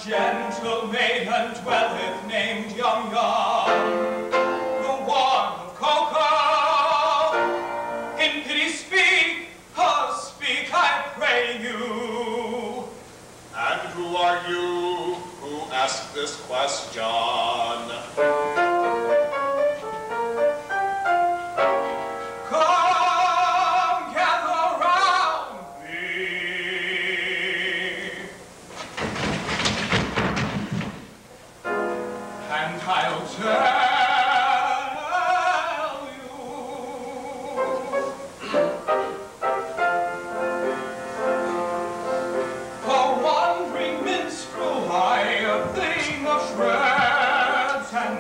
gentle maiden dwelleth named Young Young, the one of Cocoa. In pity speak, oh speak, I pray you. And who are you who ask this question? I'll tell you. A wandering minstrel, I, a thing of shreds and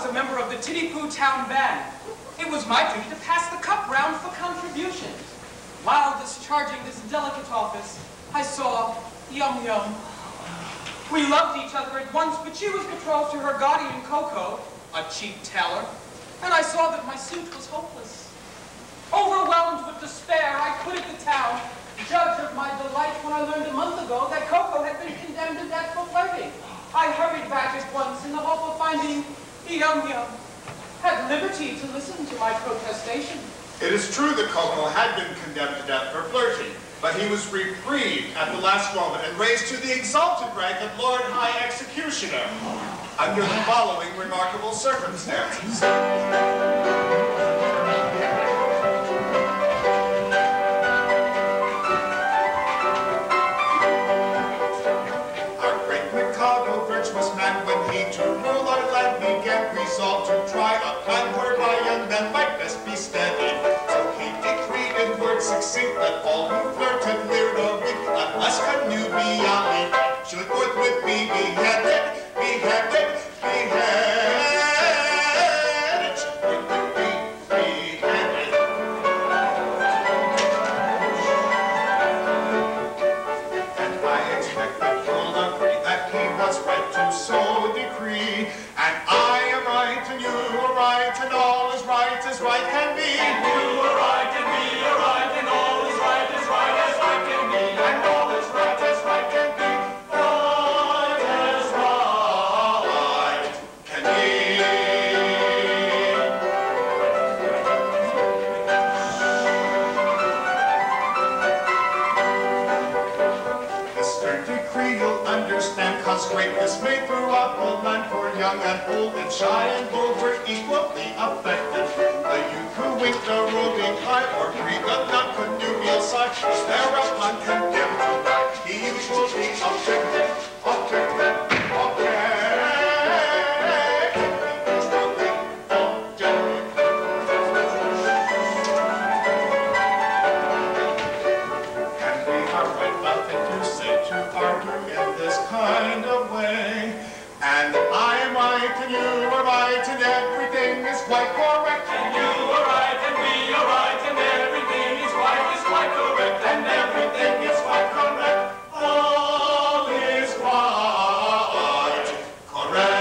a member of the Titty-Poo Town Band. It was my duty to pass the cup round for contributions. While discharging this delicate office, I saw Yum Yum. We loved each other at once, but she was betrothed to her guardian Coco, a cheap tailor, and I saw that my suit was hopeless. Overwhelmed with despair, I quitted the town, judge of my delight when I learned a month ago that Coco had been condemned to death for flirting. I hurried back at once in the hope of finding Yum Yum, had liberty to listen to my protestation. It is true that Coco had been condemned to death for flirting, but he was reprieved at the last moment and raised to the exalted rank of Lord High Executioner under the following remarkable circumstances. Our great Mikado, virtuous man, when he to rule our land began, resolved to try a plan whereby young men might best be steady. So he decreed in words succinct that all who flirted, leered or winked, unless connubially, should forthwith be beheaded, beheaded, beheaded, should forthwith be beheaded. And I expect that you'll agree that he was right to so decree, and I am right and you are right, and all is right as right can be. And you are right and we are right, and all is right as right can be. And all is right as right can be. Right as right can be. This stern decree you'll understand, cause greatness made throughout the land, for young and old and shy and bold were equally affected. The youth who winked a roving eye or breathed a non-connubial sigh was thereupon condemned to die. He usually objected, objected, objected. He usually objected. And we are right, nothing to say, to argue in this kind of way. And I am right and you are right and everything is quite correct. And you are right and we are right, and everything is quite correct. And everything is quite correct. All is quite correct.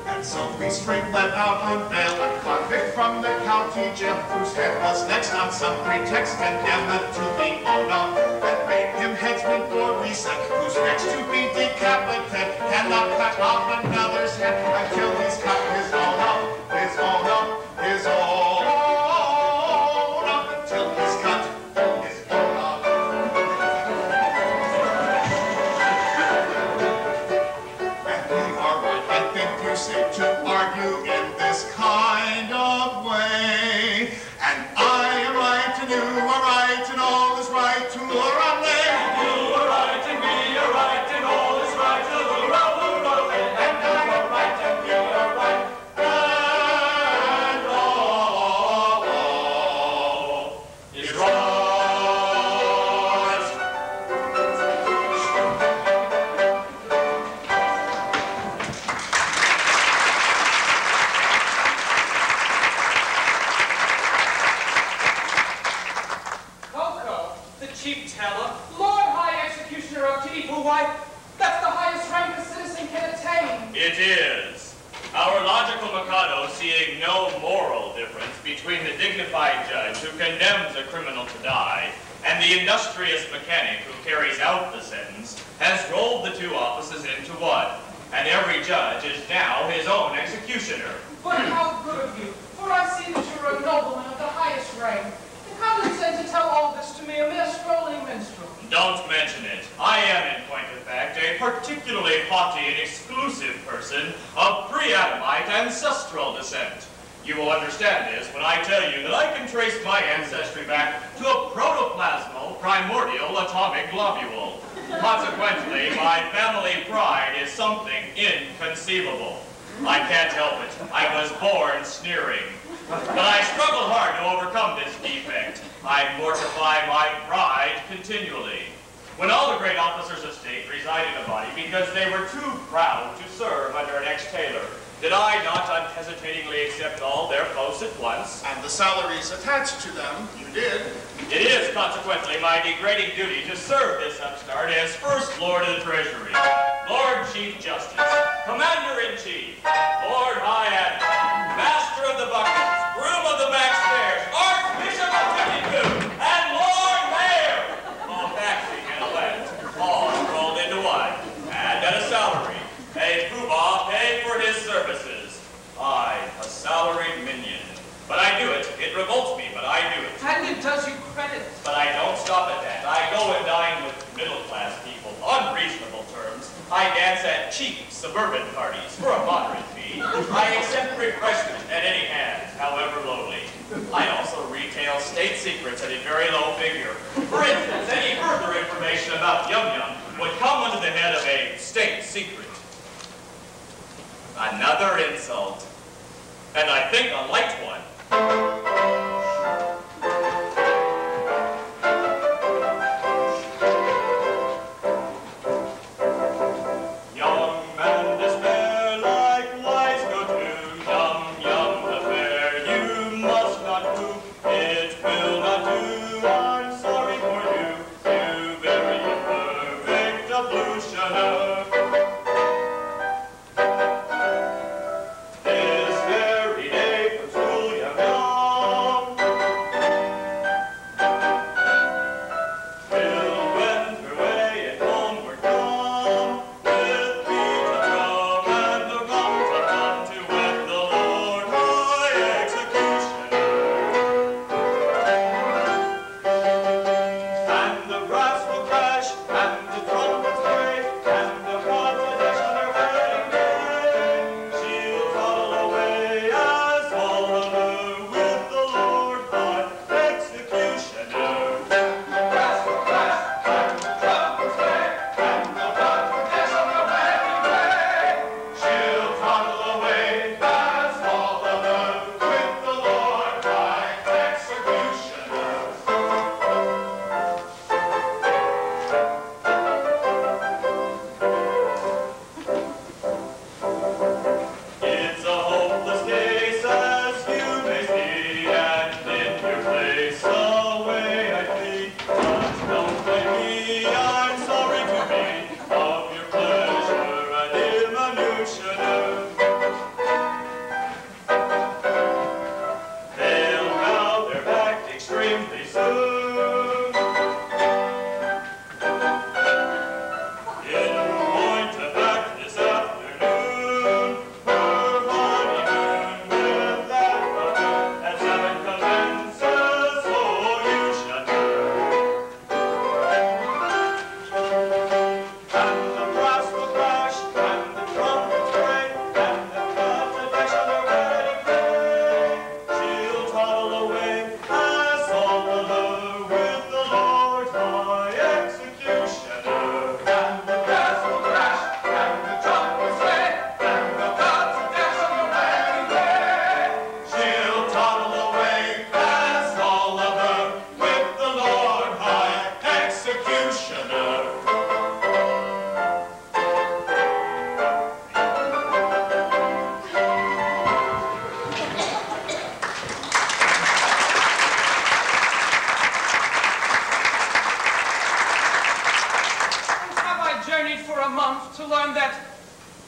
And so we straight let out on bail a convict from the county jail, whose head was next on some pretext condemned to be owner, and made him headsman for reason, who's next to be decapitated, cannot cut off another's head until he's cut his own up, his own up, his own up, until he's cut his own up. And we are right, I think you say, to argue in this kind of way. And I am right and you are right and all is right to run there. And you are right and we are right, and all is right. And I am right and we are right. And all is right. Coco, the cheap teller, Lord High Executioner of Titty-Poo, why, that's the highest rank a citizen can attain. It is. Our logical Mikado, seeing no moral difference between the dignified judge who condemns a criminal to die and the industrious mechanic who carries out the sentence, has rolled the two offices into one, and every judge is now his own executioner. But how good of you, for I see that you're a nobleman of the highest rank. And condescend to tell all this to me, a mere strolling minstrel. Don't mention it. I am, in point of fact, a particularly haughty and exclusive person of pre-Adamite ancestral descent. You will understand this when I tell you that I can trace my ancestry back to a protoplasmal primordial atomic globule. Consequently, my family pride is something inconceivable. I can't help it. I was born sneering. But I struggle hard to overcome this defect. I mortify my pride continually. When all the great officers of state reside in a body because they were too proud to serve under an ex-tailor, did I not unhesitatingly accept all their posts at once? And the salaries attached to them, you did. It is, consequently, my degrading duty to serve this upstart as First Lord of the Treasury, Lord Chief Justice, Commander-in-Chief, Lord High Admiral, Master of the Buckets, Groom of the Backstairs, Archbishop of Timbuktu, and Lord Mayor, both acting and elect, all rolled into one, and at a salary, a poobah paid for his services. I, a salaried minion. But I do it. It revolts me, but I do it. And it does you credit. But I don't stop at that. I go and dine with middle-class people on reasonable terms. I dance at cheap suburban parties for a moderate fee. I accept refreshment at any hand, however lowly. I also retail state secrets at a very low figure. For instance, any further information about Yum Yum would come under the head of a state secret. Another insult. And I think a light one. Young man despair, likewise go to Yum Yum the fair. You must not do, it will not do. I'm sorry for you, you very imperfect ablutioner.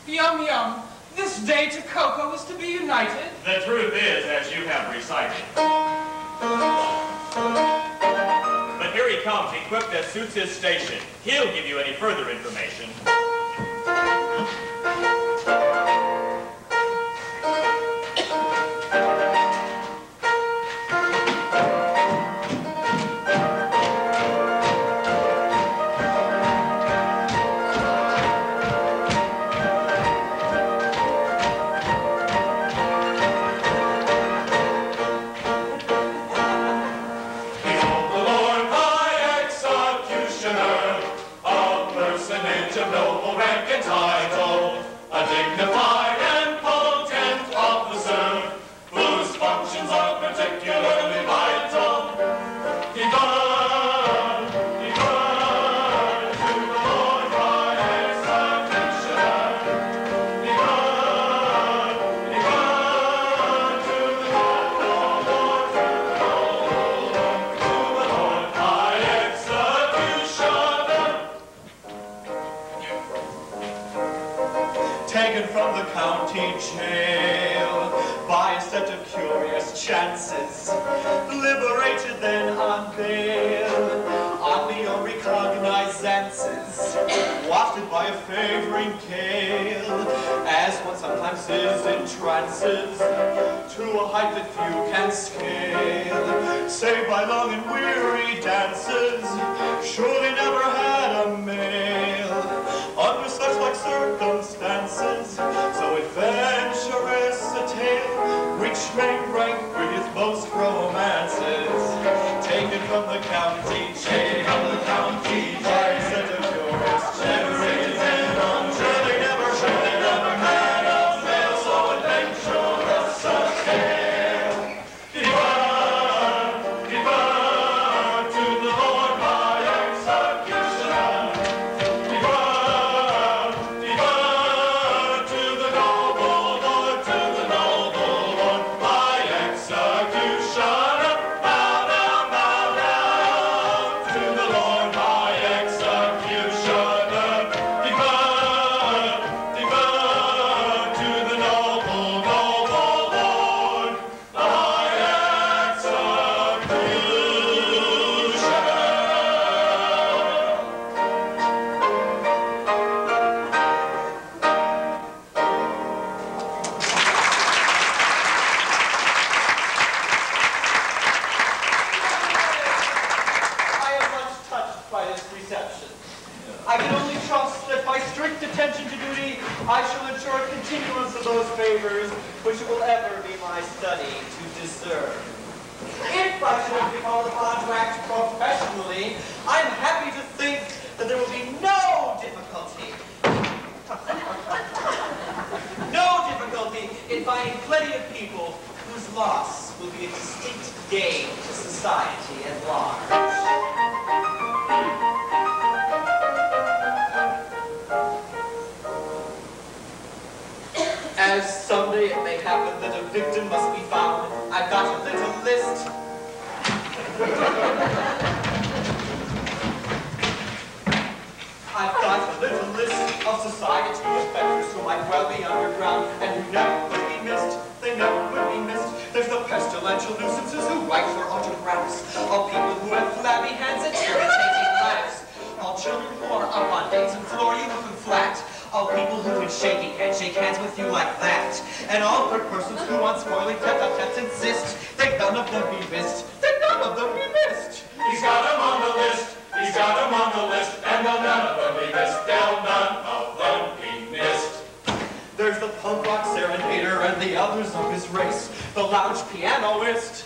Yum Yum, this day to cocoa is to be united. The truth is, as you have recited. But here he comes, equipped as suits his station. He'll give you any further information. taken from the county jail by a set of curious chances, liberated then on bail, on the unrecognizances, wafted by a favoring gale, as one sometimes is in trances, to a height that few can scale, save by long and weary dances, surely never had a male, under such like circumstances, so adventurous a tale, which may rank with his most romances, taken from the county jail, by a set of curious chances, surely never had a male, so adventurous a tale. Defer to the Lord by execution. Defer to the noble Lord, by execution. Bow down, to the Lord by execution. Defer to the noble Lord by I am much touched by this reception. I can only trust that by strict attention to duty, I shall ensure a continuance of those favors which it will ever be my study to discern. If I should be called upon to act professionally, I'm happy to think that there will be no difficulty in finding plenty of people whose loss will be a distinct gain to society at large. As someday it may happen that a victim must be found, I've got a little list. I've got a little list of society offenders who might well be underground and who never would be missed. They never would be missed. There's the pestilential nuisances who write for autographs, all people who have flabby hands and irritating laughs, all children who are up on dates and floor you looking flat, all people who in shaking hands shake hands with you like that, and all good persons who on spoiling tete-a-tetes insist that none of them be missed, that none of them be missed. He's got 'em on the list, he's got 'em on the list, and they'll none of them be missed, they'll none of them be missed. There's the punk rock serenader and the others of his race, the lounge pianoist.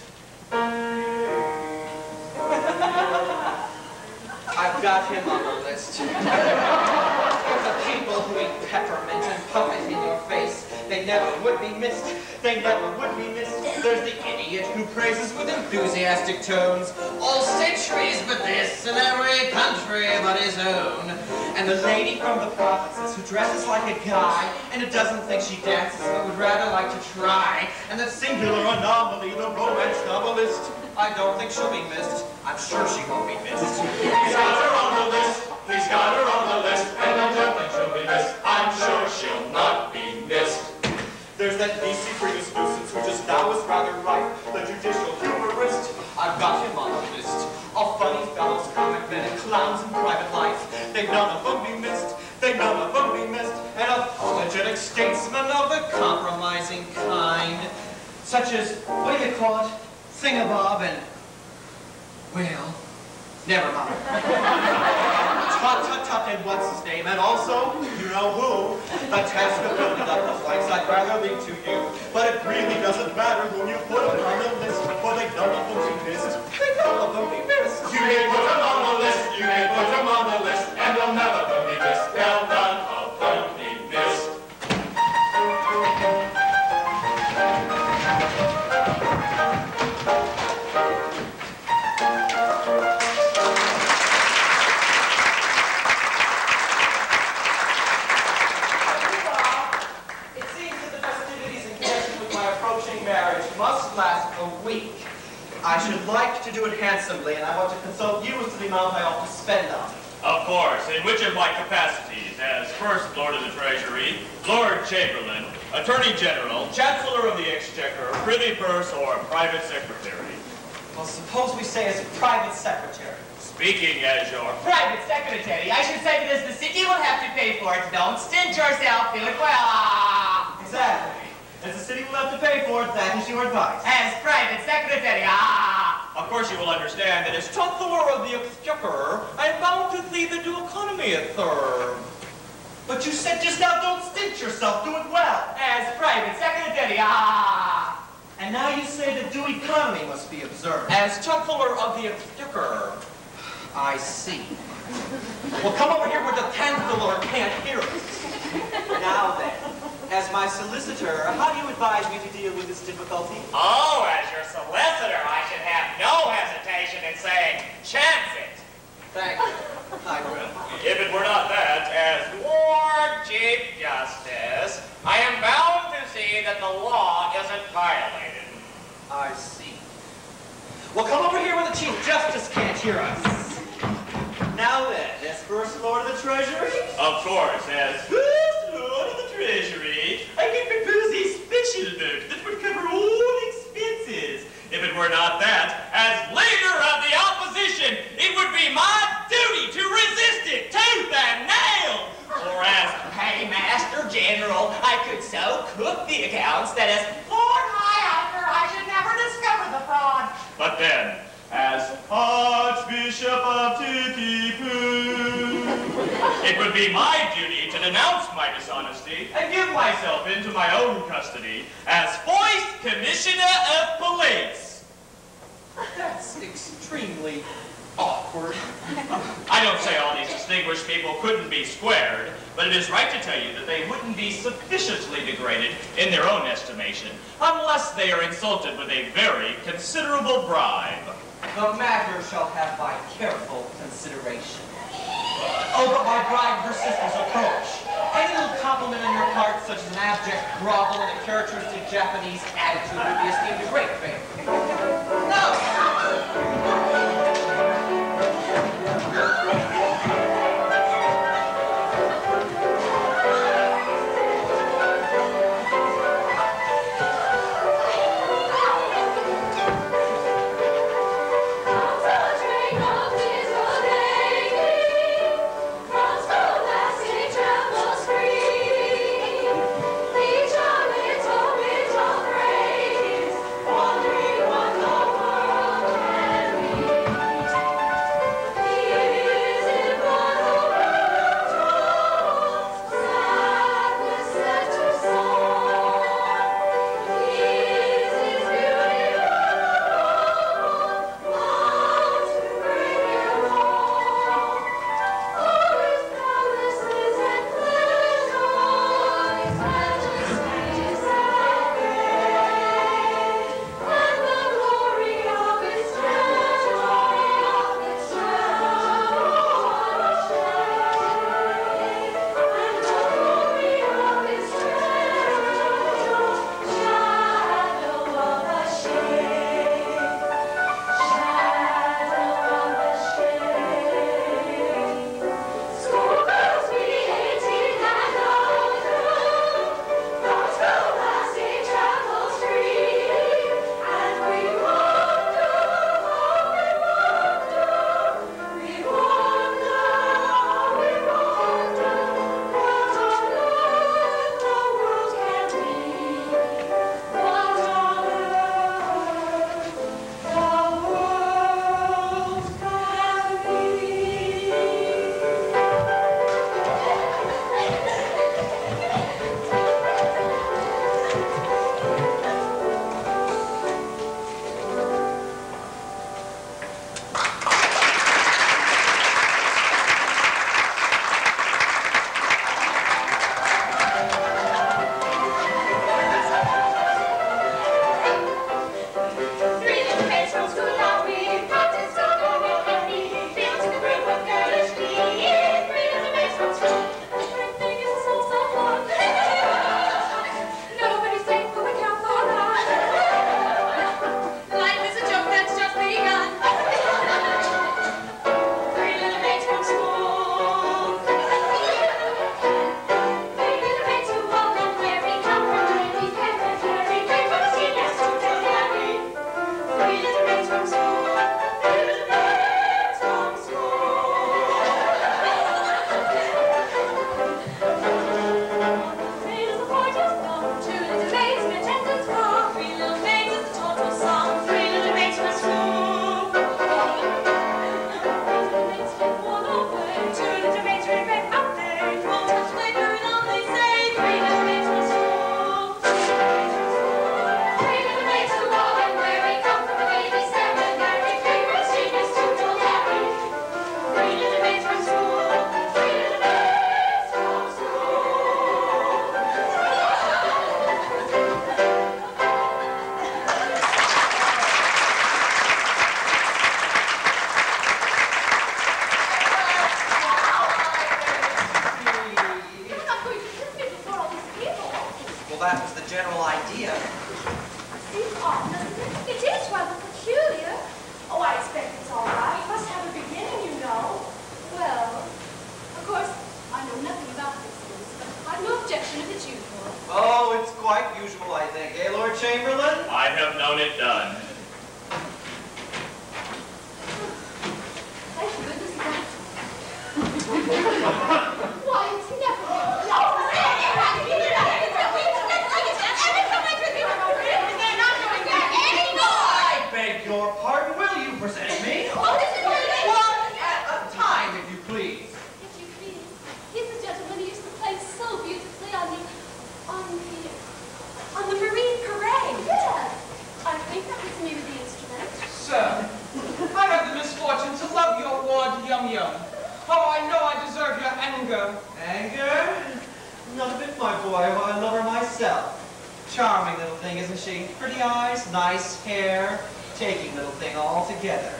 I've got him on the list. The people who eat peppermint and puff it in your face, they never would be missed, they never would be missed. There's the idiot who praises with enthusiastic tones all centuries but this and every country but his own. And the lady from the provinces who dresses like a guy and it doesn't think she dances but would rather like to try. And that singular anomaly, the romance novelist, I don't think she'll be missed. I'm sure she won't be missed. He's got her on the list, he's got her on the list, and I don't think she'll be missed, I'm sure she'll not be missed. There's that BC Prius nuisance who just now is rather rife, the judicial humorist. I've got him on the list. All funny fellows, comic men, and clowns in private life. They none of them be missed, they none of them be missed. And apologetic statesmen of the compromising kind, such as, what do you call it? Thingabob and, well, never mind. Tut, and what's his name? And also, you know who? The task of building up the flights I'd rather leave to you. But it really doesn't matter whom you put on the list, for they none of them be missed. They none of them be missed. You may put them on the list, you may put them on the list, and they'll never be missed, they'll none of them be missed. Must last a week. I should like to do it handsomely, and I want to consult you as to the amount I ought to spend on it. Of course, in which of my capacities as First Lord of the Treasury, Lord Chamberlain, Attorney General, Chancellor of the Exchequer, Privy Purse, or Private Secretary? Well, suppose we say as private secretary. Speaking as your Private secretary, I should say that as the city will have to pay for it. Don't stint yourself, do it well. Exactly. As the city will have to pay for it, that is your advice. As private secretary, Of course, you will understand that as Chancellor of the Exchequer, I am bound to see the due economy observed. But you said just now, don't stint yourself, do it well. As private secretary, And now you say the due economy must be observed. As Chancellor of the Exchequer. I see. Well, come over here where the Chancellor can't hear us. Now then, as my solicitor, how do you advise me to deal with this difficulty? Oh, as your solicitor, I should have no hesitation in saying, chance it. Thank you. I will. If it were not that, as Lord Chief Justice, I am bound to see that the law isn't violated. I see. Well, come over here where the Chief Justice can't hear us. Now then, as First Lord of the Treasury? Of course, as First Lord of the Treasury, I can propose a special note that would cover all expenses. If it were not that, as leader of the opposition, it would be my duty to resist it tooth and nail. Or as Paymaster General, I could so cook the accounts that as Lord High Actor, I should never discover the fraud. But then, as Archbishop of Titipu, it would be my duty to denounce my dishonesty and give myself into my own custody as Vice Commissioner of Police. That's extremely awkward. I don't say all these distinguished people couldn't be squared, but it is right to tell you that they wouldn't be sufficiently degraded in their own estimation unless they are insulted with a very considerable bribe. The matter shall have my careful consideration. Oh, but my bride and her sisters approach. Any little compliment on your part, such as an abject grovel and a characteristic Japanese attitude, would be esteemed a great favor. No! Wandering Chamberlain? I have known it done. Thank goodness that. Why, it's never been. No, I beg your pardon. Will you present me? Oh, this is really One at a time, if you please. If you please, he's the gentleman who used to play so beautifully on the Marine Parade. Yes. I think that was the name of the instrument. Sir, I have the misfortune to love your ward, Yum Yum. Oh, I know I deserve your anger. Anger? Not a bit, my boy. I love her myself. Charming little thing, isn't she? Pretty eyes, nice hair, taking little thing altogether.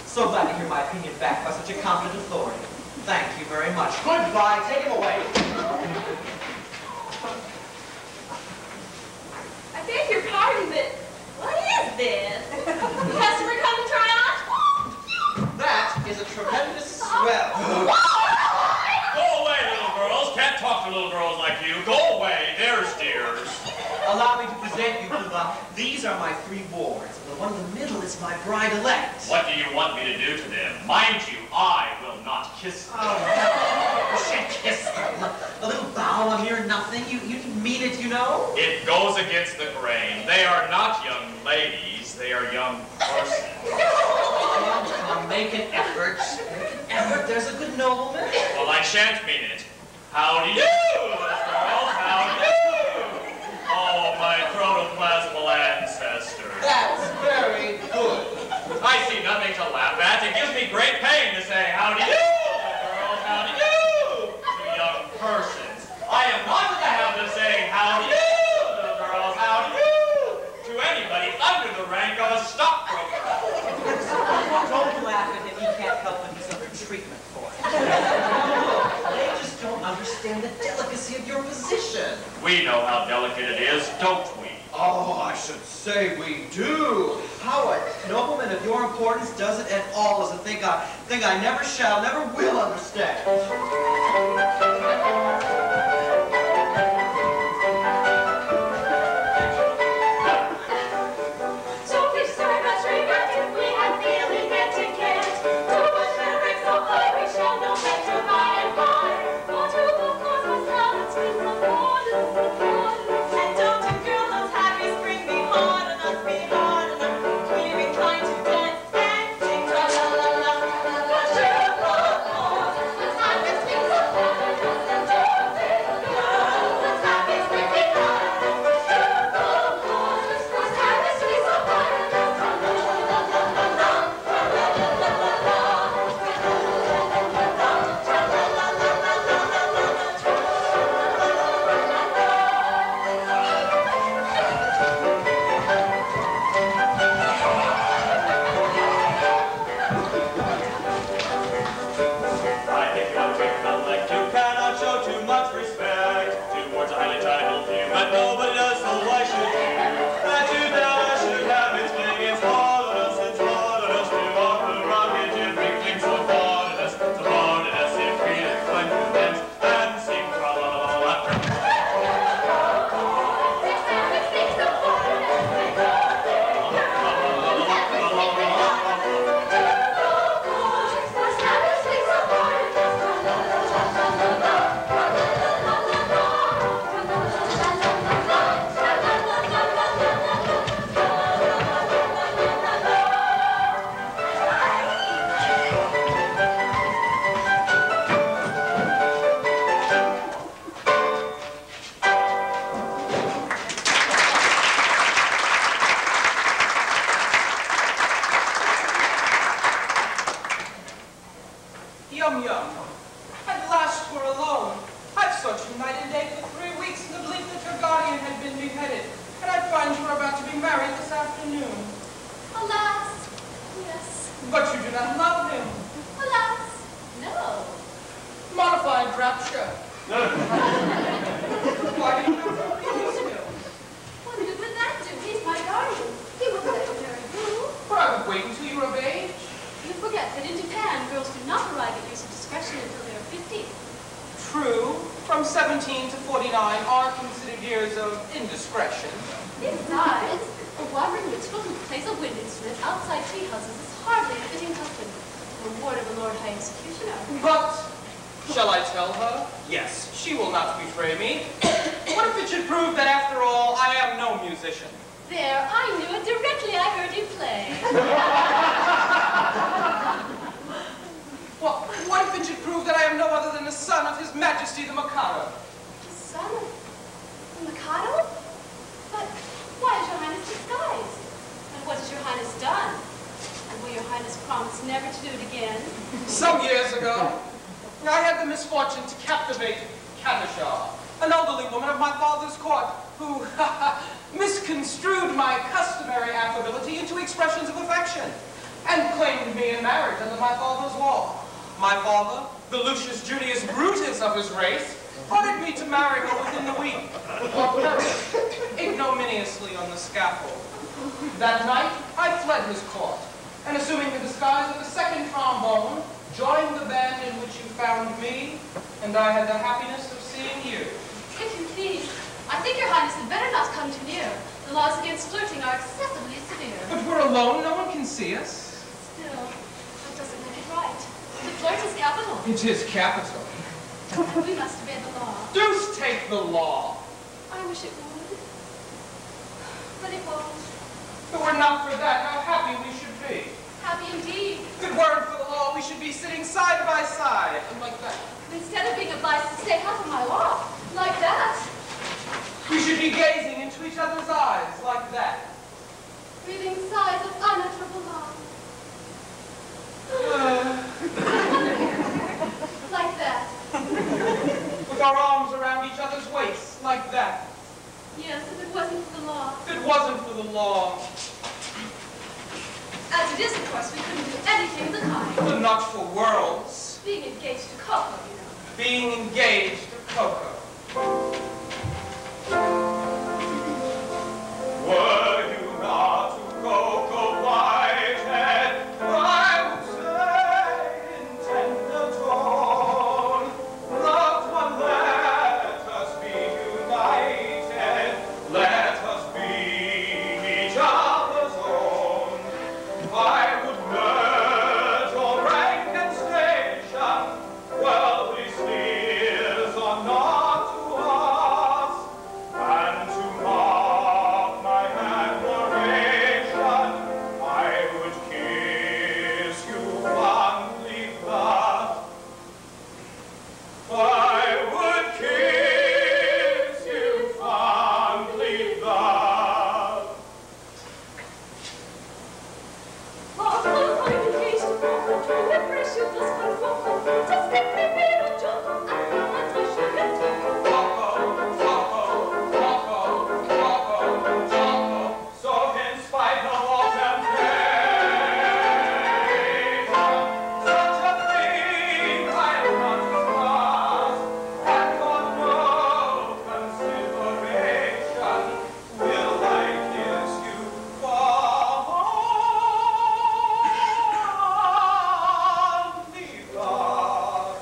So glad to hear my opinion backed by such a competent authority. Thank you very much. Goodbye. Take him away. I beg your pardon, but what is this? Customer come to try on? That is a tremendous swell. Go away, little girls. Can't talk to little girls like you. Go away. There's dears. Allow me to present you to these are my 3 wards. The one in the middle is my bride-elect. What do you want me to do to them? Mind you, I will not kiss them. Oh, no. You shan't kiss them. A little bow, a mere nothing. You didn't mean it, you know. It goes against the grain. They are not young ladies. They are young persons. Come, make an effort. Make an effort. There's a good nobleman. Well, I shan't mean it. How do you do, little girls? How do you do? Oh, my protoplasmal ancestors. That's very good. I see nothing to laugh at. It gives me great pain to say, how do you do, little girls? How do you do? To young persons. I am not in the habit of saying, how do you do, little girls? How do you do? To anybody under the rank of a stockbroker. Don't laugh at him. He can't help but he's under treatment for it. They just don't understand the delicacy of your position. We know how delicate it is, don't we? Oh, I should say we do. How a nobleman of your importance does it at all is a thing I never shall, never will understand. Yum Yum. At last we're alone. I've searched you night and day for 3 weeks in the belief that your guardian had been beheaded, and I find you are about to be married this afternoon. Alas, yes. But you do not love him. Alas, no. Modified rapture. Why do you not refuse him? What good would that do? He's my guardian. He wouldn't let me marry you. But I would wait until you were of age. You forget that in Japan, girls do not arrive at years of discretion until they are 50. True, from 17 to 49 are considered years of indiscretion. Besides, a wandering minstrel who plays a wind instrument outside tea houses is hardly a fitting husband for a ward of a Lord High Executioner. But shall I tell her? Yes, she will not betray me. What if it should prove that after all, I am no musician? There, I knew it directly I heard you play. Well, what if it should prove that I am no other than the son of His Majesty the Mikado? The son of the Mikado? But why is your Highness disguised? And what has your Highness done? And will your Highness promise never to do it again? Some years ago, I had the misfortune to captivate Katasha, an elderly woman of my father's court, who misconstrued my customary affability into expressions of affection, and claimed me in marriage under my father's law. My father, the Lucius Junius Brutus of his race, ordered me to marry her within the week, or perish ignominiously on the scaffold. That night, I fled his court, and assuming the disguise of the second trombone, joined the band in which you found me, and I had the happiness of seeing you. If you please, I think your Highness had better not come too near. The laws against flirting are excessively severe. But we're alone, no one can see us. Still, that doesn't make it right. To flirt is capital. It is capital. We must obey the law. Deuce take the law. I wish it would. But it won't. If it were not for that, how happy we should be. Happy indeed. If it weren't for the law, we should be sitting side by side, and like that. Instead of being obliged to stay half a mile off, like that. We should be gazing into each other's eyes, like that. Breathing sighs of unutterable love. Like that. With our arms around each other's waists, like that. Yes, if it wasn't for the law. If it wasn't for the law. As it is, of course, we couldn't do anything of the kind. But not for worlds. Being engaged to Coco, you know. Being engaged to Coco. Were you not to Coco Whitehead, I would say in tender tone, loved one, let us be united, let us be each other's own. I would merge all rank and station, worldly spheres are not to us, and to mark my admiration, I would kiss you fondly thus. I would kiss you fondly thus. Oh, I'm engaged to Coco, to embrace you thus far from home. Just make me feel a joke, I feel like I should get to. So in spite of all temptation, such a thing I am not discussed, and for no consideration will I kiss you fondly thus.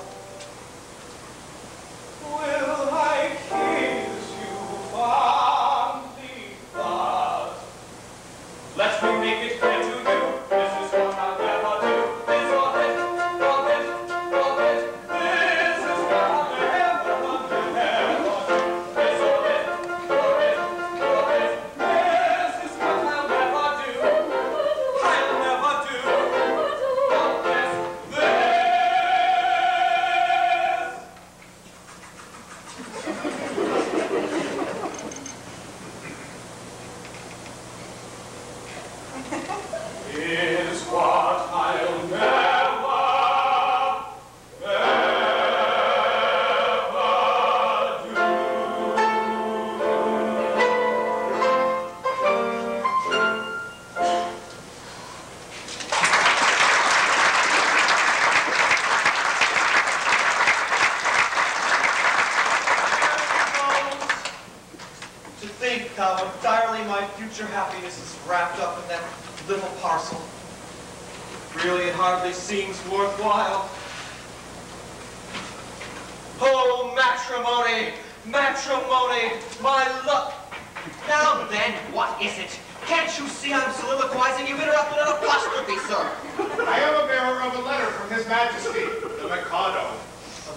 Will I kiss you fondly thus? Let me make it clear to you, this is what I'll never do. This or this, or this, or this. This is what I'll never do. This or this, or this, or this. This is what I'll never do. I'll never do. Or this, this. Is what I'll never, never To think how entirely my future happiness is wrapped up in that little parcel. Really, it hardly seems worthwhile. Oh, matrimony, matrimony, my luck. Now then, what is it? Can't you see I'm soliloquizing? You've interrupted an apostrophe, sir. I am a bearer of a letter from His Majesty, the Mikado.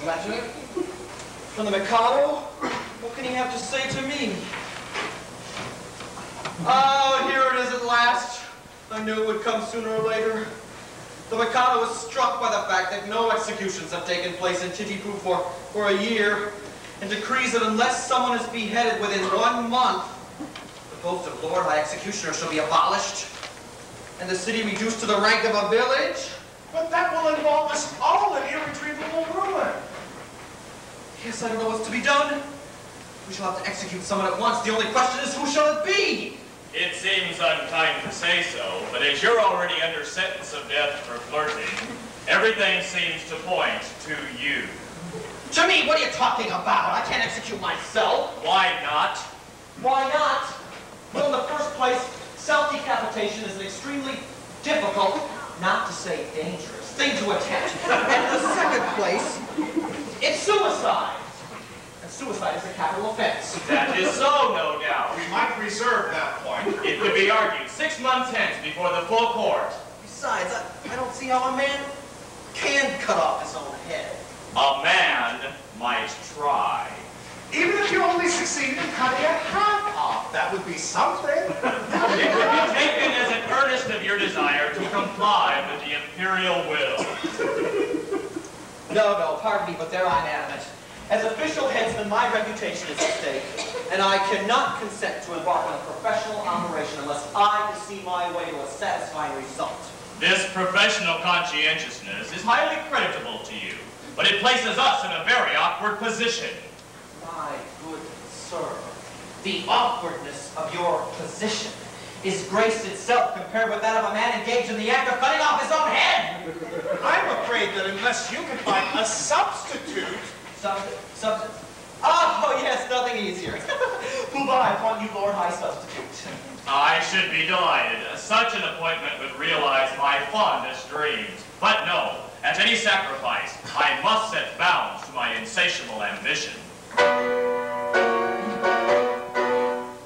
A letter? From the Mikado? What can he have to say to me? Oh, here it is at last. I knew it would come sooner or later. The Mikado was struck by the fact that no executions have taken place in Titipu for a year, and decrees that unless someone is beheaded within 1 month, the post of Lord High Executioner shall be abolished, and the city reduced to the rank of a village. But that will involve us all in irretrievable ruin. Yes, I don't know what's to be done. We shall have to execute someone at once. The only question is, who shall it be? It seems unkind to say so, but as you're already under sentence of death for flirting, everything seems to point to you. To me? What are you talking about? I can't execute myself. Why not? Why not? Well, in the first place, self-decapitation is an extremely difficult, not to say dangerous, thing to attempt. And in the second place, it's suicide. And suicide is a capital offense. That is so, no doubt. We might reserve that point. It could be argued 6 months hence before the full court. Besides, I don't see how a man can cut off his own head. A man might try. Even if you only succeed in cutting it half off, that would be something. It would be taken as an earnest of your desire to comply with the imperial will. No, pardon me, but there I'm adamant. As official headsman, my reputation is at stake, and I cannot consent to embark on a professional operation unless I can see my way to a satisfying result. This professional conscientiousness is highly creditable to you, but it places us in a very awkward position. My good sir, the awkwardness of your position is grace itself compared with that of a man engaged in the act of cutting off his own head. I'm afraid that unless you can find a substitute... Substitute? Oh, yes, nothing easier. Who I appoint you Lord High Substitute. I should be delighted. Such an appointment would realize my fondest dreams. But no, at any sacrifice, I must set bounds to my insatiable ambition.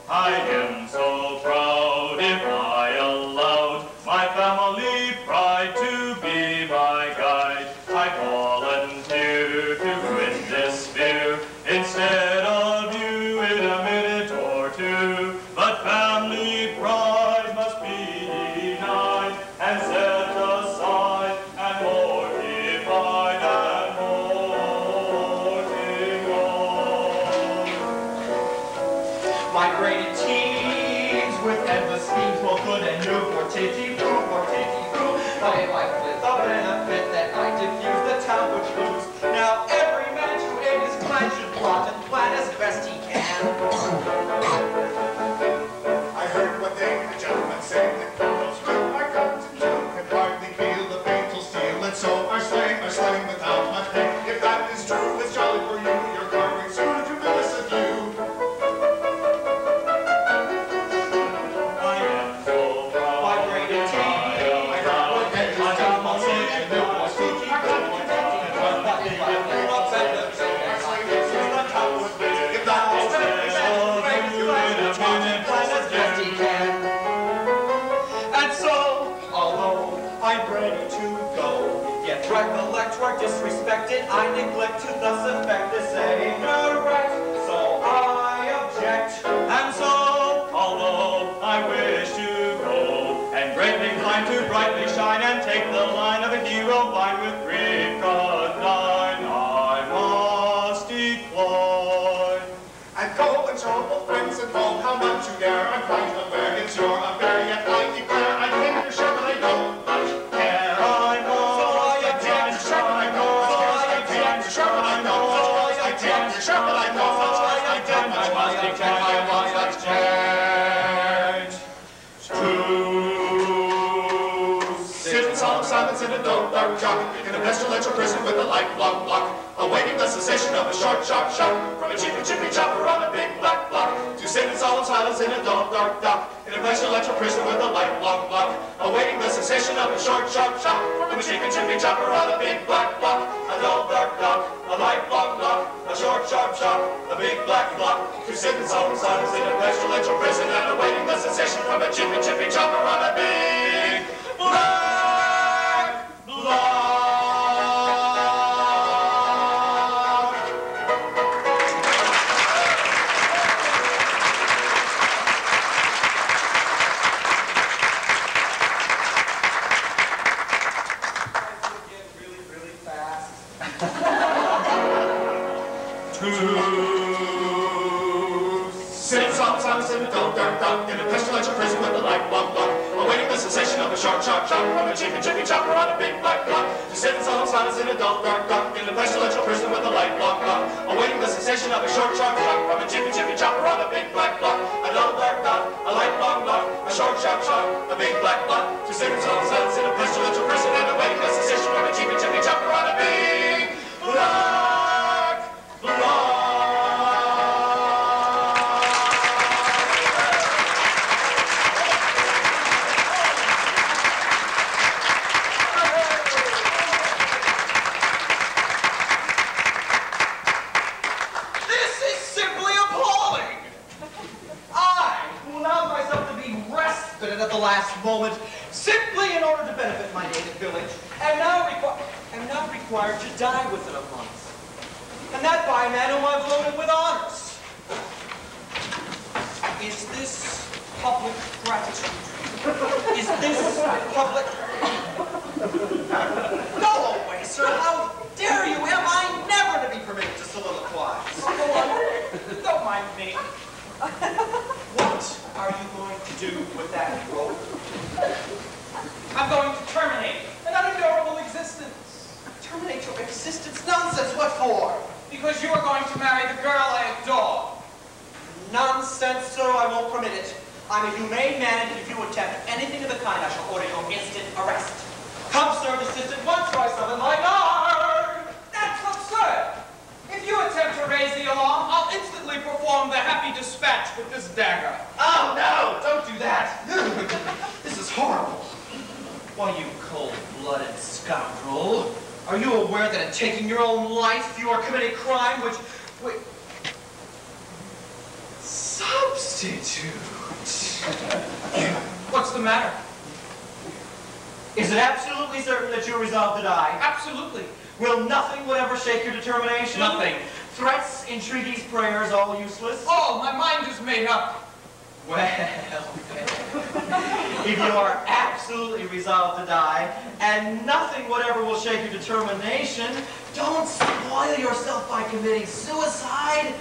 I am so proud if I allowed my family pride to be my guide. I volunteer to quit this sphere instead of you in a minute or two. But family pride must be denied and set aside and mortified and mortified. Migrated teams with endless schemes, both good and new, for titty-boo, by life with the benefit that I diffuse the town which moves. Now every man to aid his clan should plot and plan as best he can. I heard one thing the gentleman say that girls do I come to do can hardly feel the fatal steel, and so are slaying without much pain. If that is true, it's jolly for you. You're carving soon to miss a few. I am so proud. Migrated teams. Recollect where disrespected, I neglect to thus affect the saying correct. So I object, And so, although I wish to go, and greatly inclined to brightly shine, and take the line of a hero fine with grief condign, I must decline. And go and show both friends and foe how much you dare. I'm quite aware it's your affair, yet I declare I came to show that I don't much care. I must Sit in solemn silence in a dark dock, in a pestilential prison with a lifelong lock, awaiting the cessation of a short, sharp shock from a cheap and chippy chopper on a big black block, to sit in solemn silence in a dull, dark dock, in a pestilential prison with a lifelong lock, awaiting the cessation of a short, sharp shock from a cheap and chippy chopper on a big black block, a dull, dark dock, a lifelong lock, a short, sharp shock, a big black block, to sit in solemn silence in a pestilential prison and awaiting the cessation from a cheap and chippy chopper on a big black block. In a pestilential prison with a lifelong lock, awaiting the cessation of a short, sharp shock from a cheap and chippy chopper on a big black block, to sit in solemn silence in a dull, dark dock, in a pestilential prison with a lifelong lock, awaiting the cessation of a short, sharp shock from a cheap and chippy chopper on a big black block, a dull, dark dock, a lifelong lock, a short, sharp shock, a big black block, to sit in solemn silence in a pestilential prison and awaiting the cessation from a cheap and chippy chopper on a big black block. At the last moment, simply in order to benefit my native village, am now required to die within a month, and that by a man whom I've loaded with honors. Is this public gratitude? Is this public? Go away, sir! How dare you? Am I never to be permitted to soliloquize? Don't mind me. What are you going to do with that rope? I'm going to terminate an unendurable existence. Terminate your existence? Nonsense! What for? Because you are going to marry the girl I adore. Nonsense, sir. I won't permit it. I'm a humane man, and if you attempt anything of the kind, I shall order your instant arrest. Come, sir, desist at once, or I summon my guard! That's absurd. If you attempt to raise the alarm, I'll instantly perform the happy dispatch with this dagger. Oh, no! Don't do that! This is horrible. Why, you cold-blooded scoundrel. Are you aware that in taking your own life, you are committing a crime which... Substitute! What's the matter? Is it absolutely certain that you're resolved to die? Absolutely. Will nothing whatever shake your determination? Nothing. Threats, entreaties, prayers, all useless? Oh, my mind is made up. Well, if you are absolutely resolved to die, and nothing whatever will shake your determination, don't spoil yourself by committing suicide,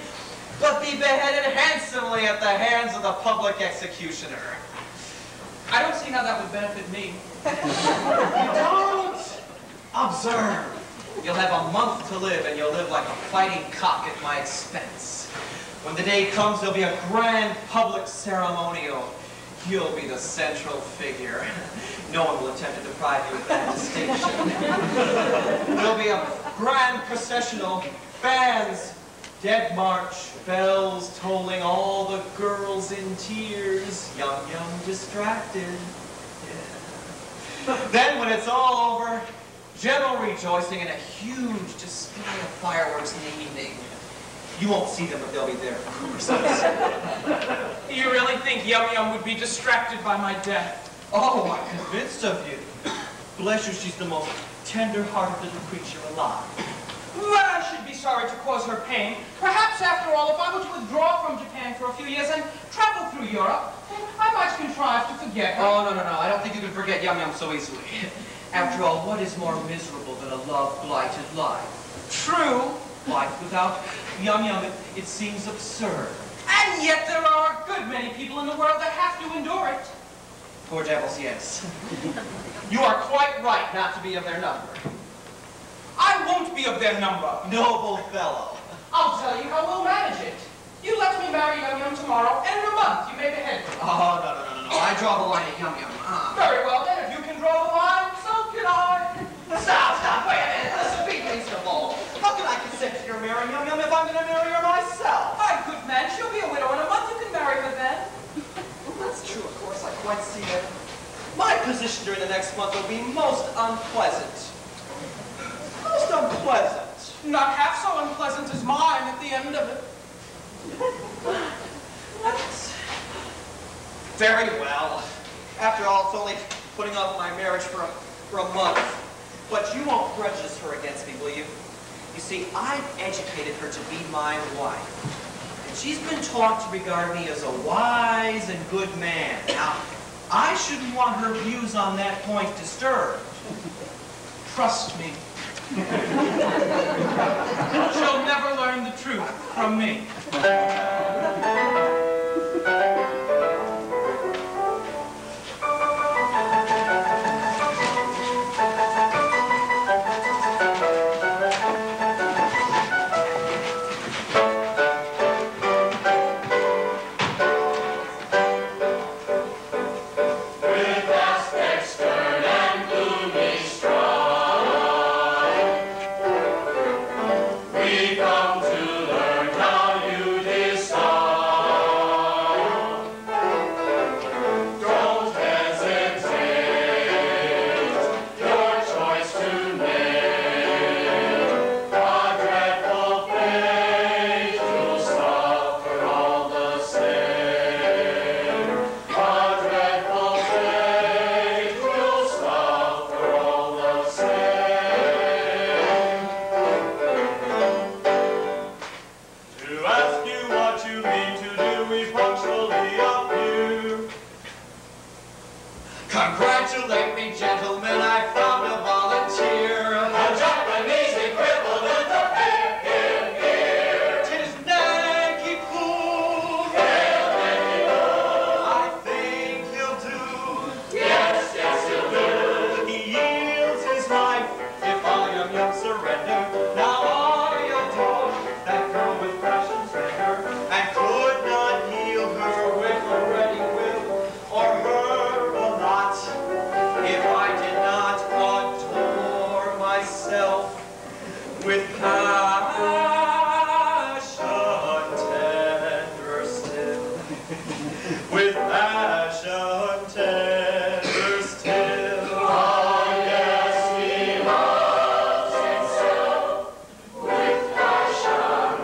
but be beheaded handsomely at the hands of the public executioner. I don't see how that would benefit me. You don't? Observe. You'll have a month to live, and you'll live like a fighting cock at my expense. When the day comes, there'll be a grand public ceremonial. You'll be the central figure. No one will attempt to deprive you of that distinction. There'll be a grand processional, bands, dead march, bells tolling, all the girls in tears, young, distracted. Yeah. Then, when it's all over, general rejoicing and a huge display of fireworks in the evening. You won't see them, but they'll be there, of course. Do you really think Yum Yum would be distracted by my death? Oh, I'm convinced of you. Bless you, she's the most tender-hearted little creature alive. Well, I should be sorry to cause her pain. Perhaps, after all, if I were to withdraw from Japan for a few years and travel through Europe, I might contrive to forget her. Oh, no. I don't think you can forget Yum Yum so easily. After all, what is more miserable than a love-blighted life? True. Life without Yum Yum, it seems absurd. And yet there are a good many people in the world that have to endure it. Poor devils, yes. You are quite right not to be of their number. I won't be of their number. Noble fellow. I'll tell you how we'll manage it. You let me marry Yum Yum tomorrow, and in a month you may behead me. Oh, no. I draw the line at Yum Yum. Very well, then. If you can draw the line, so can I. Stop! marry Yum Yum if I'm going to marry her myself. Hi, good man. She'll be a widow in a month. You can marry her then. Well, that's true, of course. I quite see that. My position during the next month will be most unpleasant. Most unpleasant. Not half so unpleasant as mine at the end of it. That's very well. After all, it's only putting off my marriage for a month. But you won't prejudice her against me, will you? You see, I've educated her to be my wife. And she's been taught to regard me as a wise and good man. Now, I shouldn't want her views on that point disturbed. Trust me. She'll never learn the truth from me. Congratulate me, gentlemen, I found a volunteer. A Japanese equivalent of here. 'Tis Nanky Poo. I think he'll do. Yes, he'll do. He yields his life if I Yum Yum surrender. Now I adore that girl with passion tender, and could not yield her with a ready will, or her a lot, if I did not adore myself with passion tender still, with passion tender still. Ah, yes, he loves himself with passion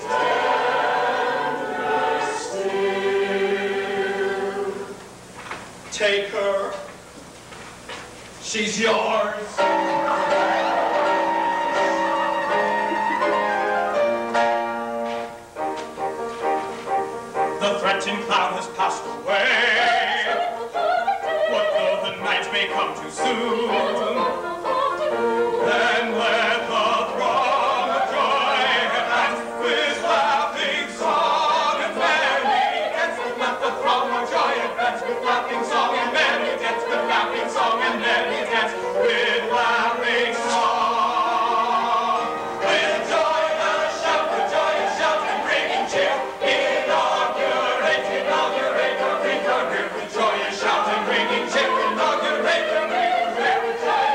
tender still. Take her. She's yours. The threatened cloud has passed away. What though the night may come too soon? Then let the throng of joy dance with laughing song and merry dance. Let the throng of joy dance with laughing song and merry dance, with laughing song and merry dance, with laughing song. With joy a shout and ringing cheer. Inaugurate, or bring her here. With joy a shout and ringing cheer. Inaugurate, or bring her here. With joy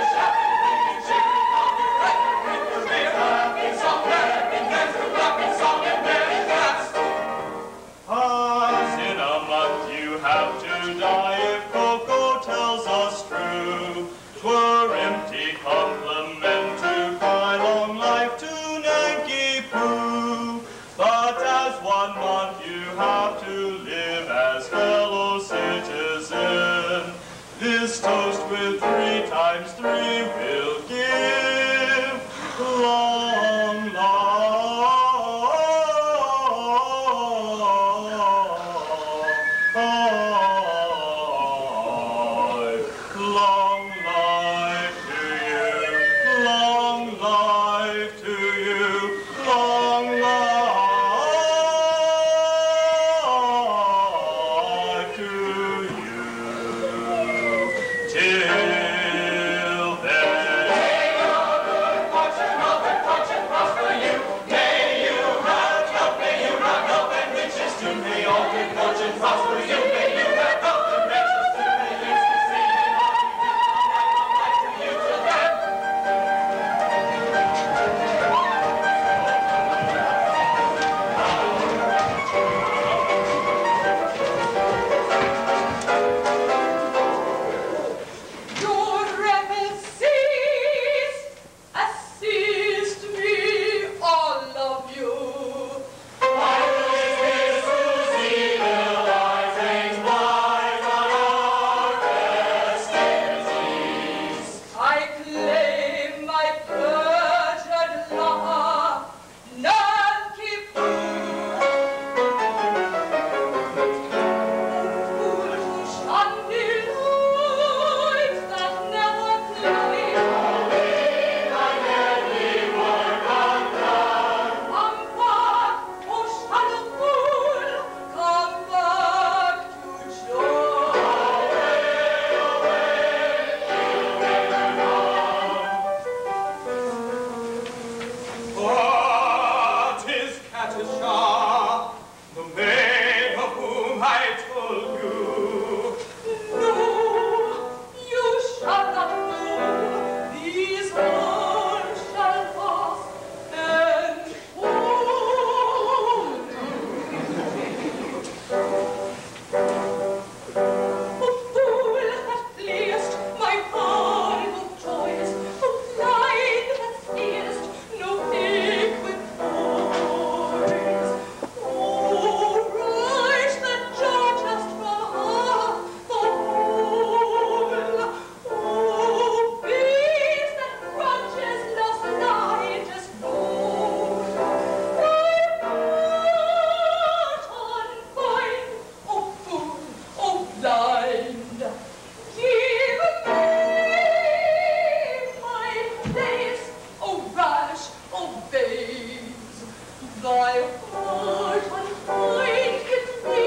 thy heart unkind, give me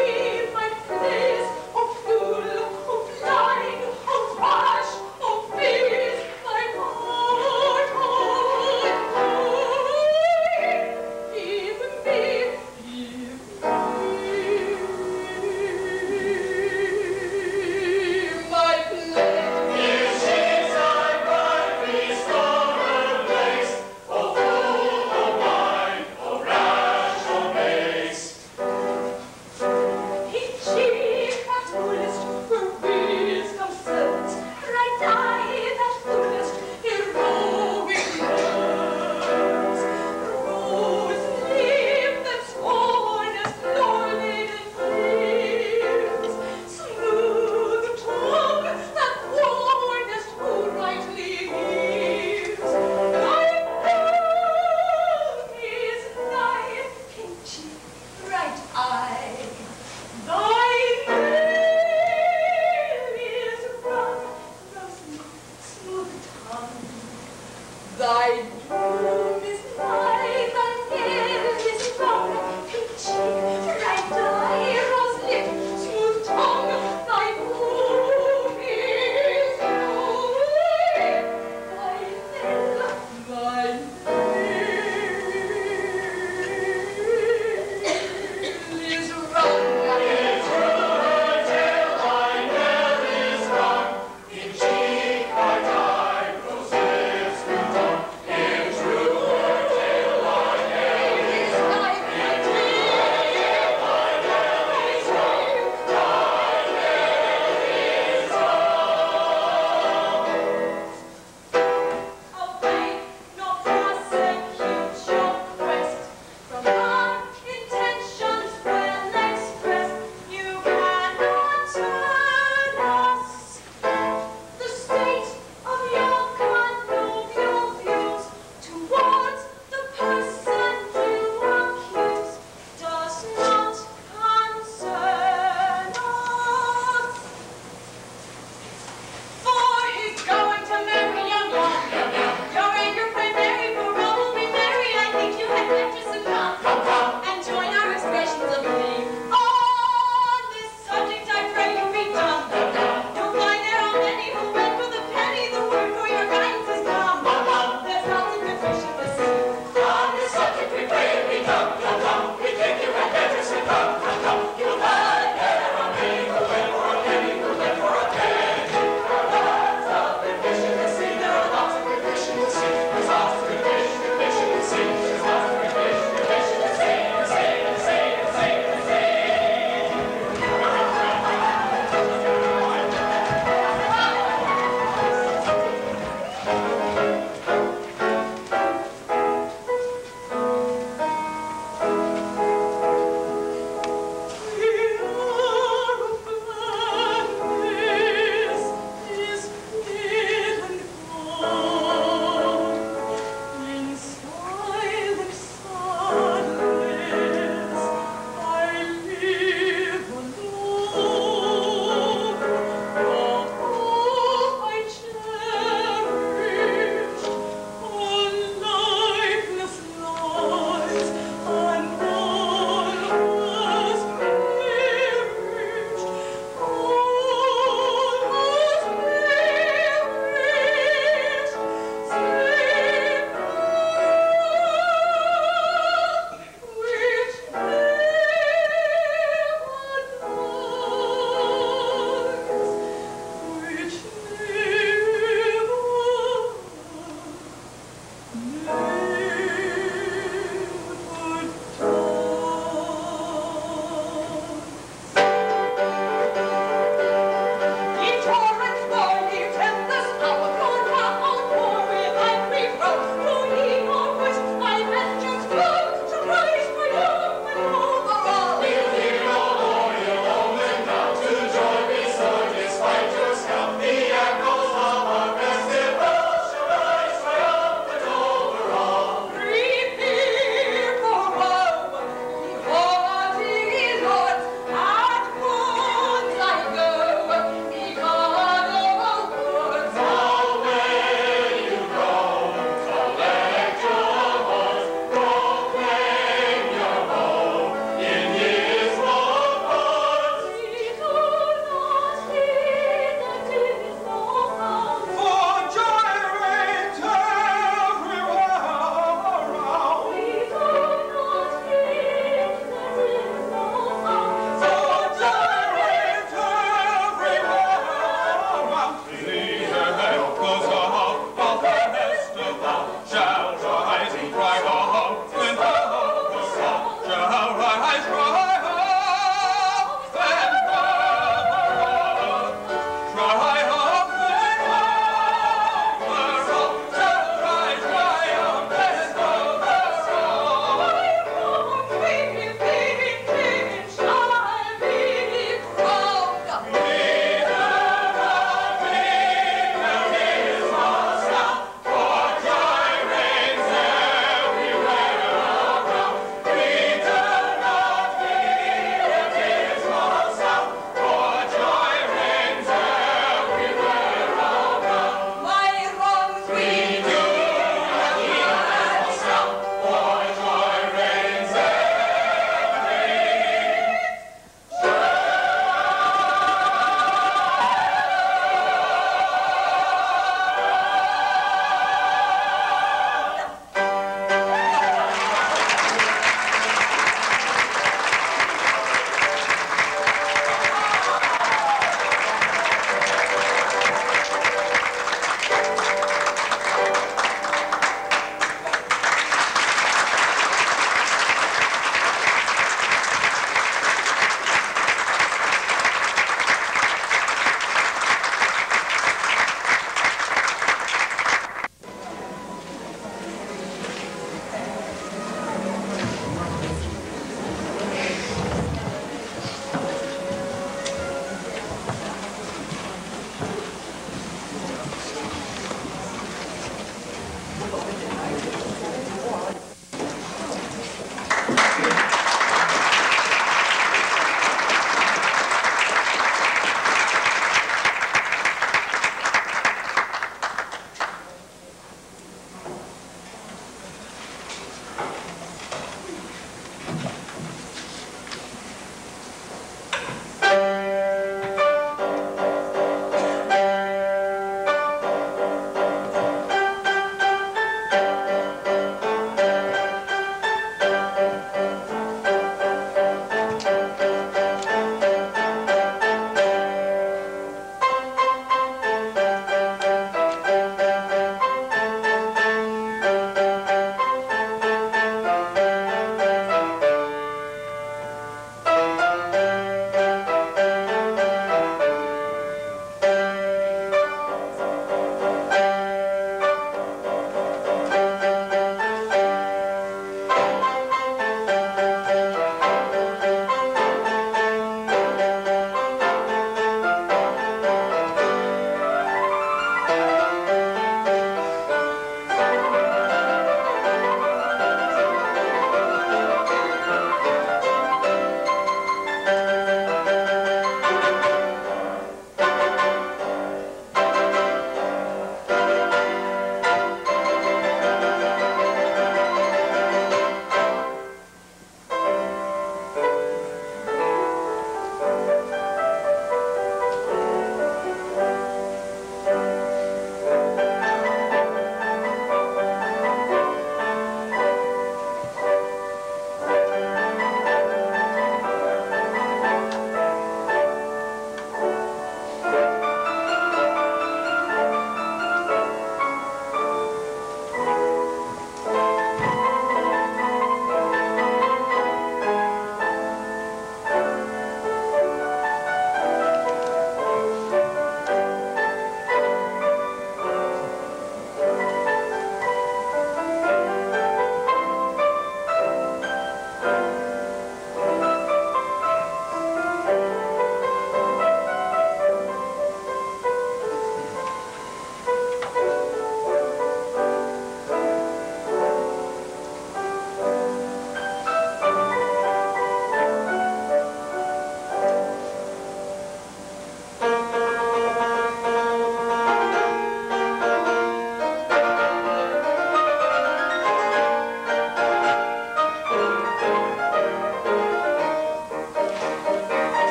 my place, O fool, O blind, O rash, O base, thy heart unkind, give me my place. O fool, O blind, O rash, O base.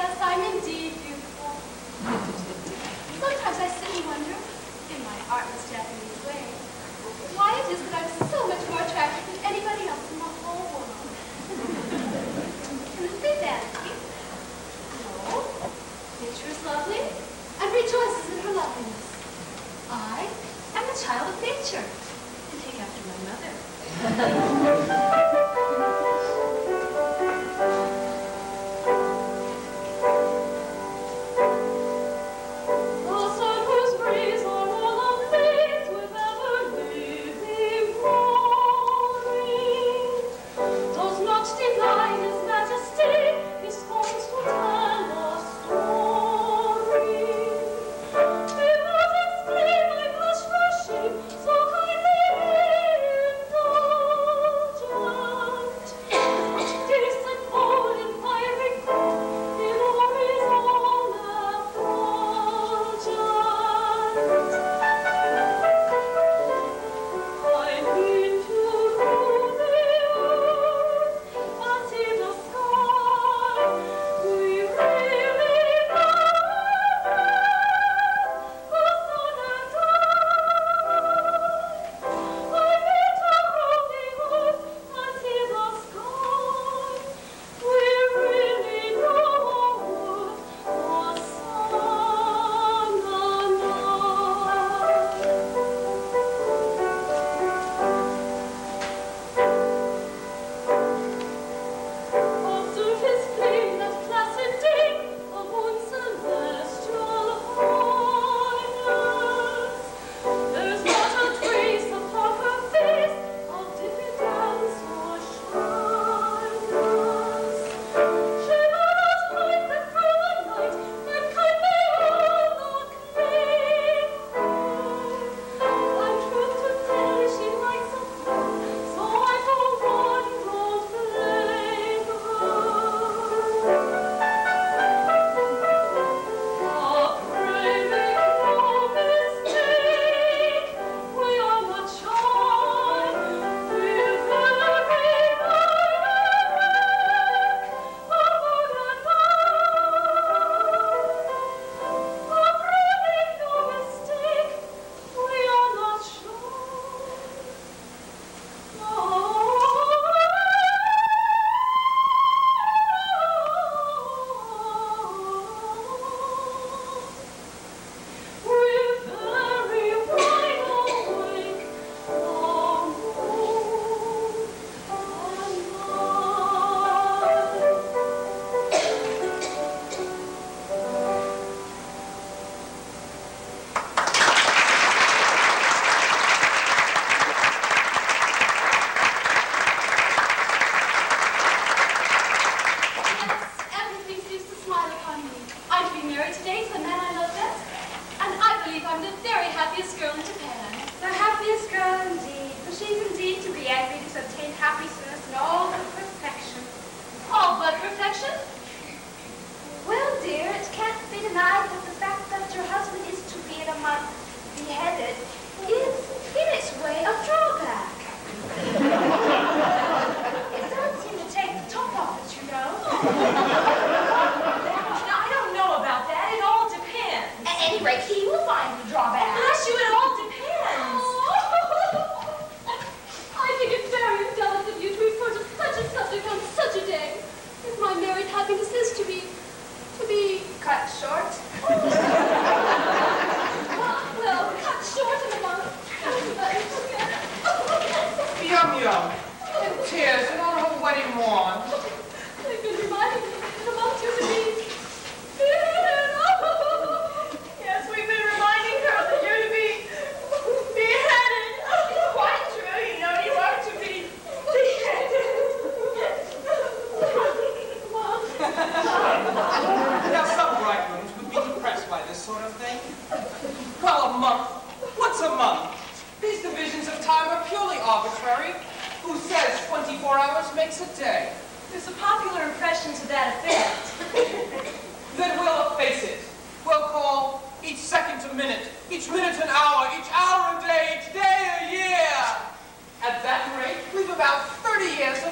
yes, I'm indeed beautiful. Sometimes I sit and wonder, in my artless Japanese way, why it is that I'm so much more attractive than anybody else in the whole world. Can this be vanity? No. Nature is lovely and rejoices in her loveliness. I am the child of nature and take after my mother.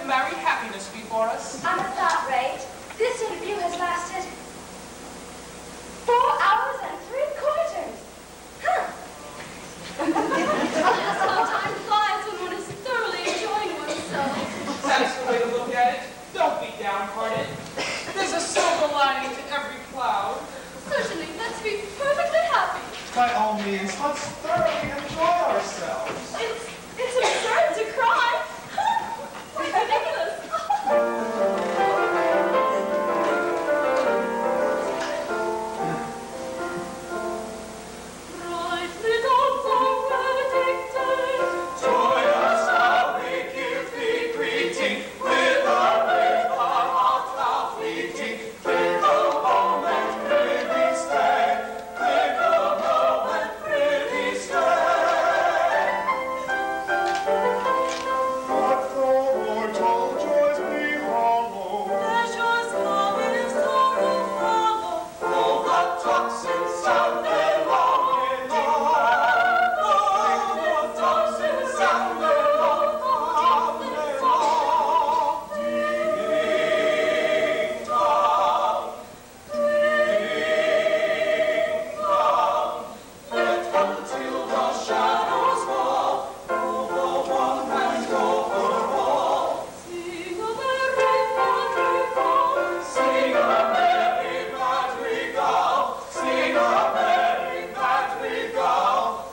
Married happiness before us. I'm at that rate. This interview has lasted please. Let's thoroughly enjoy ourselves. It's absurd to cry. It's ridiculous. Bright little poetic day, Joyous shall we give thee greeting, with our heart thou fleeting. Fickle moment, pretty stay. Fickle moment, pretty stay. But though mortal joys be hollow, pleasures come in sorrow follow. though the tocsin sound their long, though the tocsin sound their long, ding dong, yet until the shadows fall, over one and over all, Sing a merry madrigal, sing a merry madrigal, sing a merry madrigal.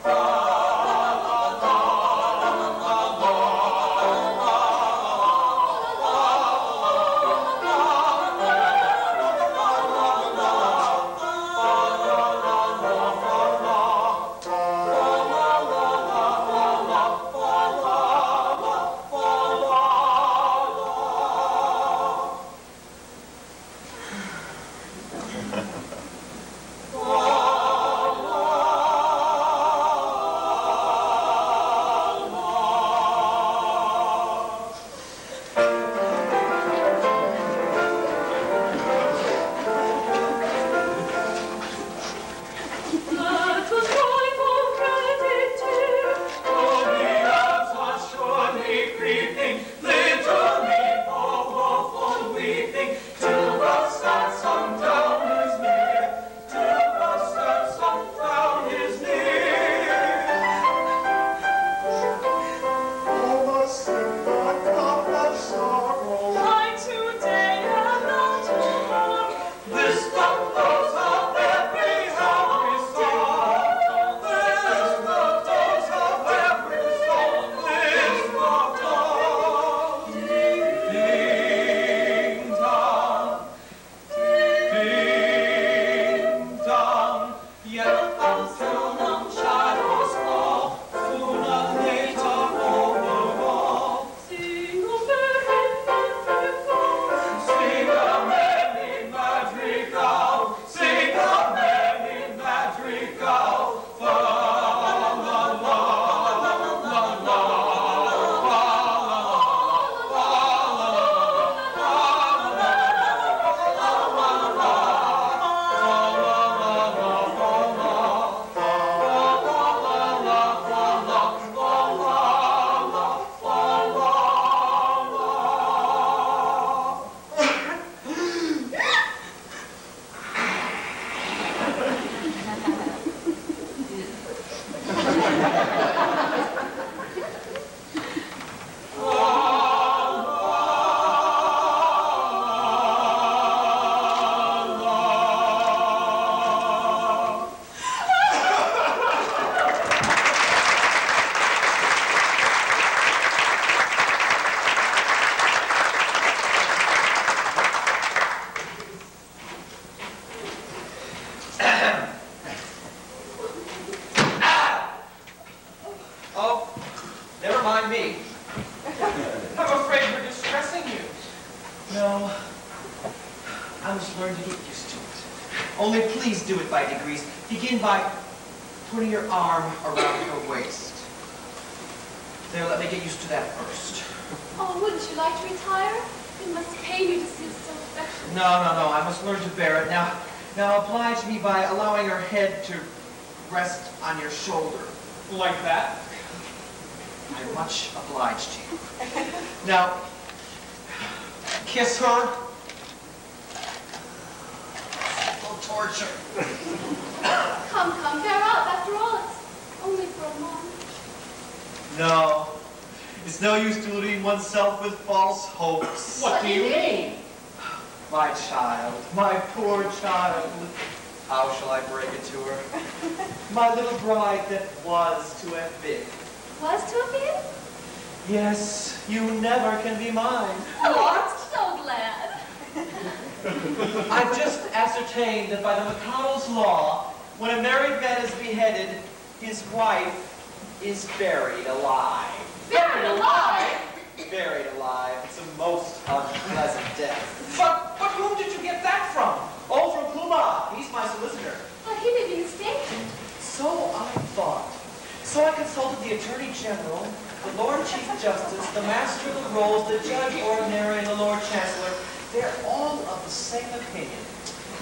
that was going already dear. Oh, the elves are surely creeping, little me for woeful weeping, till the sad sundown is near, till the sad sundown is near. Oh, must in the cup of sorrow, I today am not tomorrow. this cup goes of every happy soul. This the dose of every soul. This the dose. Ding dong, ding dong. Yet until no shadows fall, sooner later overall. Sing a merry madrigal, Sing a merry madrigal, sing a merry madrigal, fa la la la la la Oh, never mind me. I'm afraid we're distressing you. No, I must learn to get used to it. Only please do it by degrees. Begin by putting your arm around her waist. There, let me get used to that first. Oh, wouldn't you like to retire? It must pain you to see us so affectionate. No, I must learn to bear it. Now oblige me by allowing her head to rest on your shoulder. Like that? I'm much obliged to you. Now, kiss her. Oh, torture. Come, bear up. After all, it's only for a moment. No, it's no use deluding oneself with false hopes. What do you mean? My child, my poor child. How shall I break it to her? My little bride that was to have been. Was to have been? Yes, you never can be mine. Oh, I'm so glad. I've just ascertained that by the Mikado's law, when a married man is beheaded, his wife is buried alive. Buried alive? Buried alive. It's a most unpleasant death. But whom did you get that from? Oh, from Puma. He's my solicitor. Well, he may be mistaken. So I thought. So I consulted the Attorney General, the Lord Chief Justice, the Master of the Rolls, the Judge Ordinary, and the Lord Chancellor. They're all of the same opinion.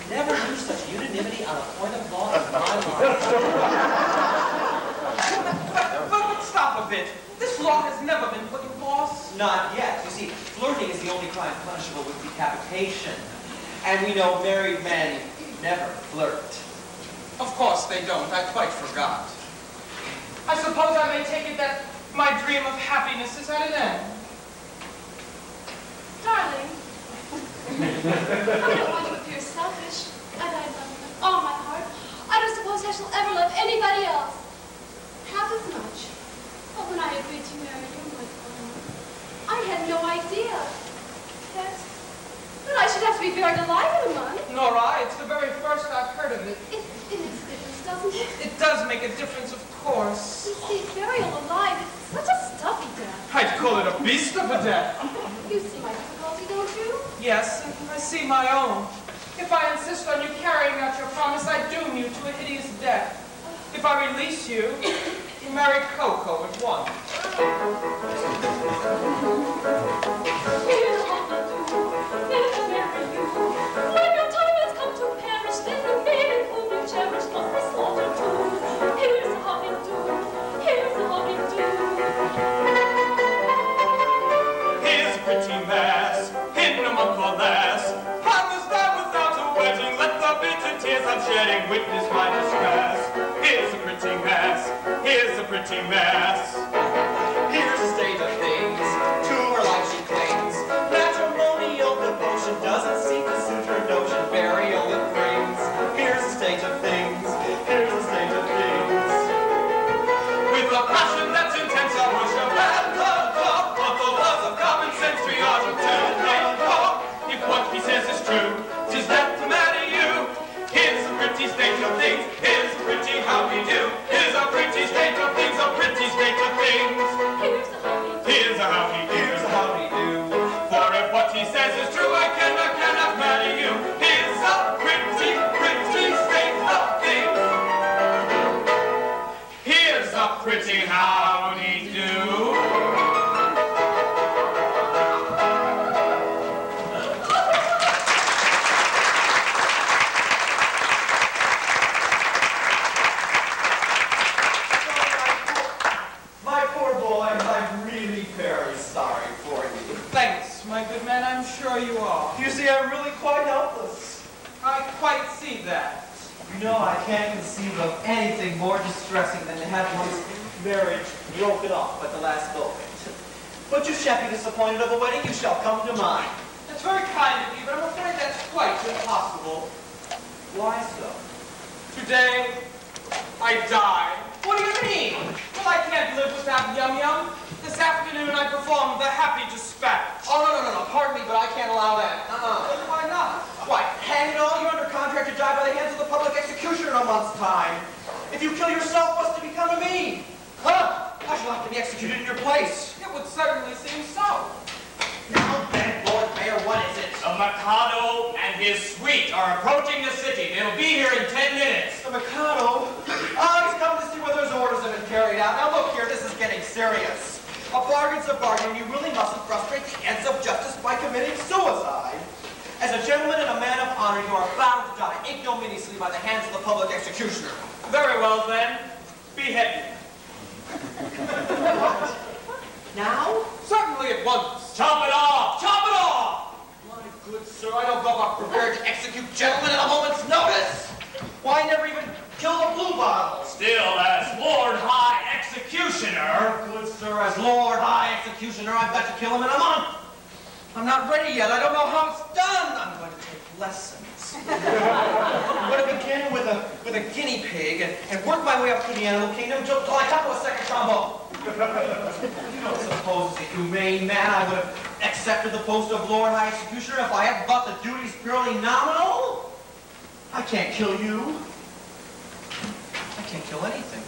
Never knew such unanimity on a point of law in my life. But stop a bit. This law has never been put in force. Not yet. You see, flirting is the only crime punishable with decapitation. And we know married men never flirt. Of course they don't. I quite forgot. I suppose I may take it that my dream of happiness is at an end. Darling, I don't want to appear selfish, and I love you with all my heart. I don't suppose I shall ever love anybody else half as much. But when I agreed to marry you, my father, I had no idea that I should have to be buried alive in a month. Nor I. It's the very first I've heard of it. It makes a difference, doesn't it? It does make a difference, of course. You see, burial alive, it's such a stuffy death. I'd call it a beast of a death. You see my difficulty, don't you? Yes, and I see my own. If I insist on you carrying out your promise, I doom you to a hideous death. If I release you, you marry Coco at once. Never marry you. When your time has come to perish, then the maiden whom you cherish must be slaughtered too. Here's how we do. Here's how we do. Here's a pretty mass, hidden among the lass. Promise that without a wedding, let the bitter tears I'm shedding witness my distress. Here's a pretty mass, here's a pretty mass. Here's the state of things. To her life she clings. Matrimonial devotion doesn't seem to suit her notion. Burial it brings. Here's the state of things. Here's the state of things. With a passion that's intense, I wish a man could talk, but the laws of common sense we ought to talk. If what he says is true, 'tis death to marry you. Here's a pretty state of things. Here's a pretty how we do. Here's a pretty state of things. A pretty state of things. Here's how we do. Here's a how we do. Here's how we do. For if what he says is true, I cannot marry you. Here's a pretty, pretty state of things. Here's a pretty howdy do. My poor boy, I'm really very sorry for you. Thanks, my good man. I'm sure you are. You see, I'm really quite helpless. I quite see that. You know, I can't conceive of anything more distressing than to have one's marriage broken off at the last moment. But you shan't be disappointed of a wedding. You shall come to mine. That's very kind of you, but I'm afraid that's quite impossible. Why so? Today, I die. What do you mean? Well, I can't live without Yum Yum. This afternoon, I performed the Happy Dispatch. Oh, no. Pardon me, but I can't allow that. Why not? Why, hang it all, you're under contract to die by the hands of the public executioner in a month's time. If you kill yourself, what's to become of me? Huh? I shall have to be executed in your place. It would certainly seem so. Now then, Lord Mayor, what is it? The Mikado and his suite are approaching the city. They'll be here in 10 minutes. The Mikado? He's come to see whether his orders have been carried out. Now look here, this is getting serious. A bargain's a bargain. You really mustn't frustrate the ends of justice by committing suicide. As a gentleman and a man of honor, you are bound to die ignominiously by the hands of the public executioner. Very well, then. Behead me. What? Now? Certainly at once. Chop it off! Chop it off! My good sir, I don't go about prepared to execute gentlemen at a moment's notice. Why never even kill the blue bottles? Still, as Lord High Executioner, Good sir, as Lord High Executioner, I've got to kill him in a month. I'm not ready yet. I don't know how it's done. I'm going to take lessons. I'm going to begin with with a guinea pig and work my way up through the animal kingdom until I come to a second trombone. You don't suppose, as a humane man, I would have accepted the post of Lord High Executioner if I hadn't thought the duties purely nominal? I can't kill you. I can't kill anything.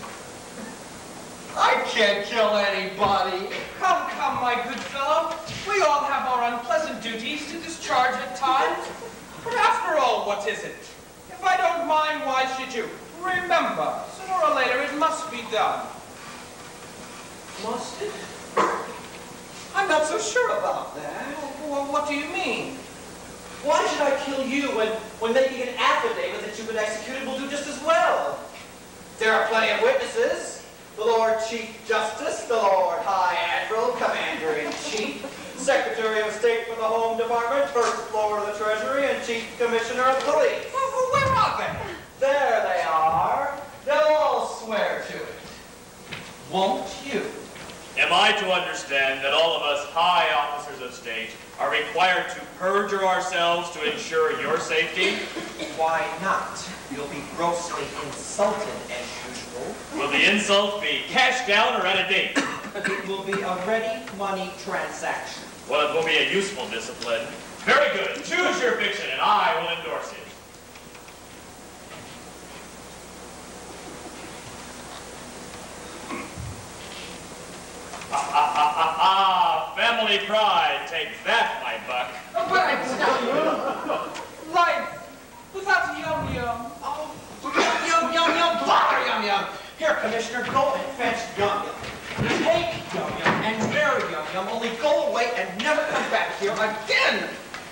I can't kill anybody. Come, come, my good fellow. We all have our unpleasant duties to discharge at times. But after all, what is it? If I don't mind, why should you? Remember, sooner or later it must be done. Must it? I'm not so sure about that. Well, what do you mean? Why should I kill you when making an affidavit that you've been executed will do just as well? There are plenty of witnesses. The Lord Chief Justice, the Lord High Admiral, Commander-in-Chief, Secretary of State for the Home Department, First Lord of the Treasury, and Chief Commissioner of Police. Well, where are they? There they are. They'll all swear to it. Won't you? Am I to understand that all of us high officers of state are required to perjure ourselves to ensure your safety? Why not? You'll be grossly insulted as usual. Will the insult be cash down or at a date? It will be a ready money transaction. Well, it will be a useful discipline. Very good. Choose your fiction and I will endorse it. Family pride. Take that, my buck. But I tell you, life without Yum Yum. Oh, Yum Yum Yum, bother Yum Yum. Here, Commissioner, go and fetch Yum Yum. Take Yum Yum and marry Yum Yum, only go away and never come back here again.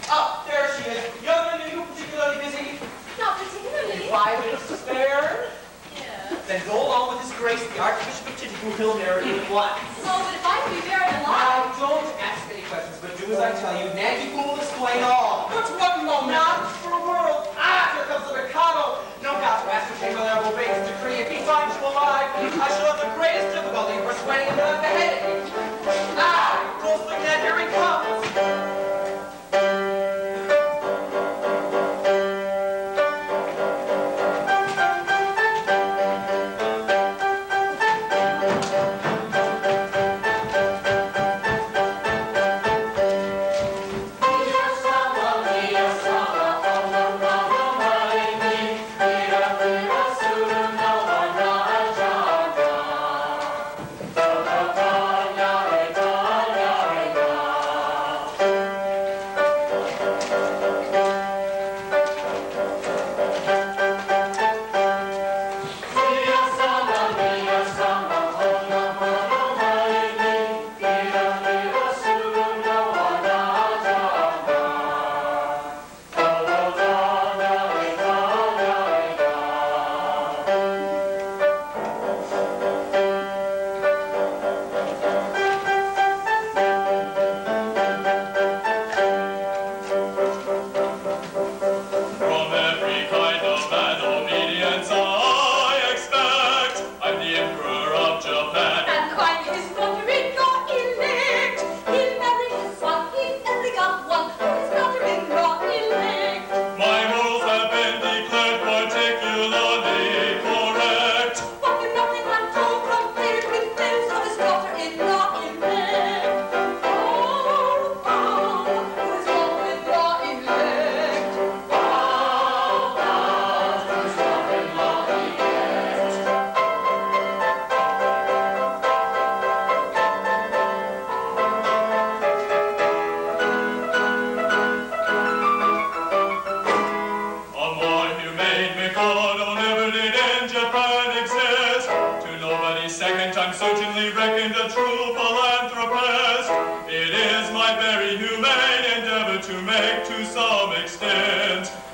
Oh, there she is. Yum Yum, are you particularly busy? Not particularly. 5 minutes to spare? Yeah. Then go along with His Grace, the Archbishop of Titipu. He'll marry you at once. Oh, but if I can be buried alive. Now, don't ask any questions, but do as I tell you. Nancy will explain all. But one moment. Not for a world. Ah, here comes the Mikado. No doubt to ascertain whether I will obey his decree. If he finds you alive, I shall have the greatest difficulty in persuading him to have beheaded you. Ah, close look at, here he comes.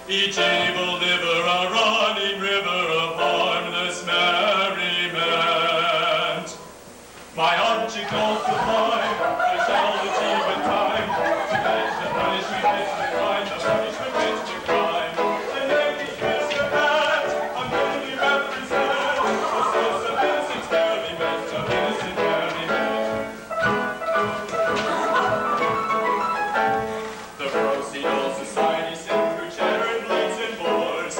Each evil liver a running river of harmless merriment. My object all to find, I shall achieve in time, to catch the punishment which the crime, the punishment which the crime. The lady is the cat, I'm really represent, the source of this experiment, of innocent merriment. The proceed all society sent through chatter and blades and boards,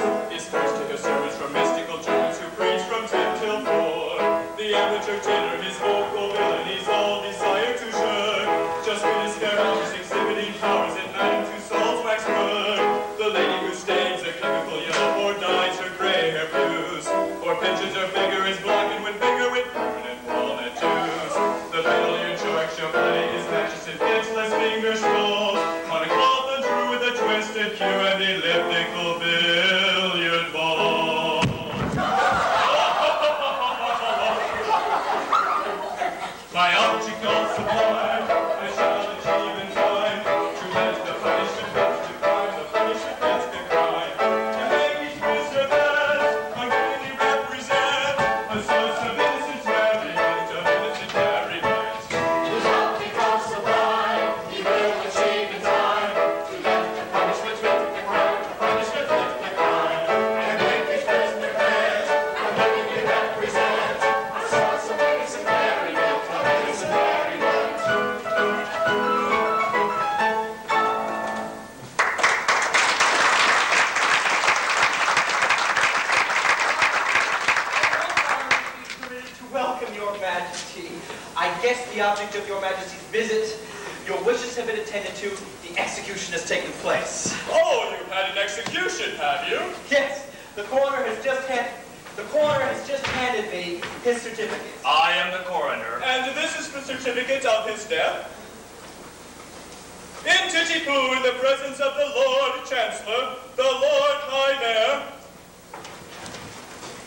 I guess the object of your Majesty's visit, your wishes have been attended to, the execution has taken place. Oh, you've had an execution, have you? Yes, the coroner has just handed me his certificate. I am the coroner. And this is the certificate of his death. In Titipu, in the presence of the Lord Chancellor, the Lord High Mayor,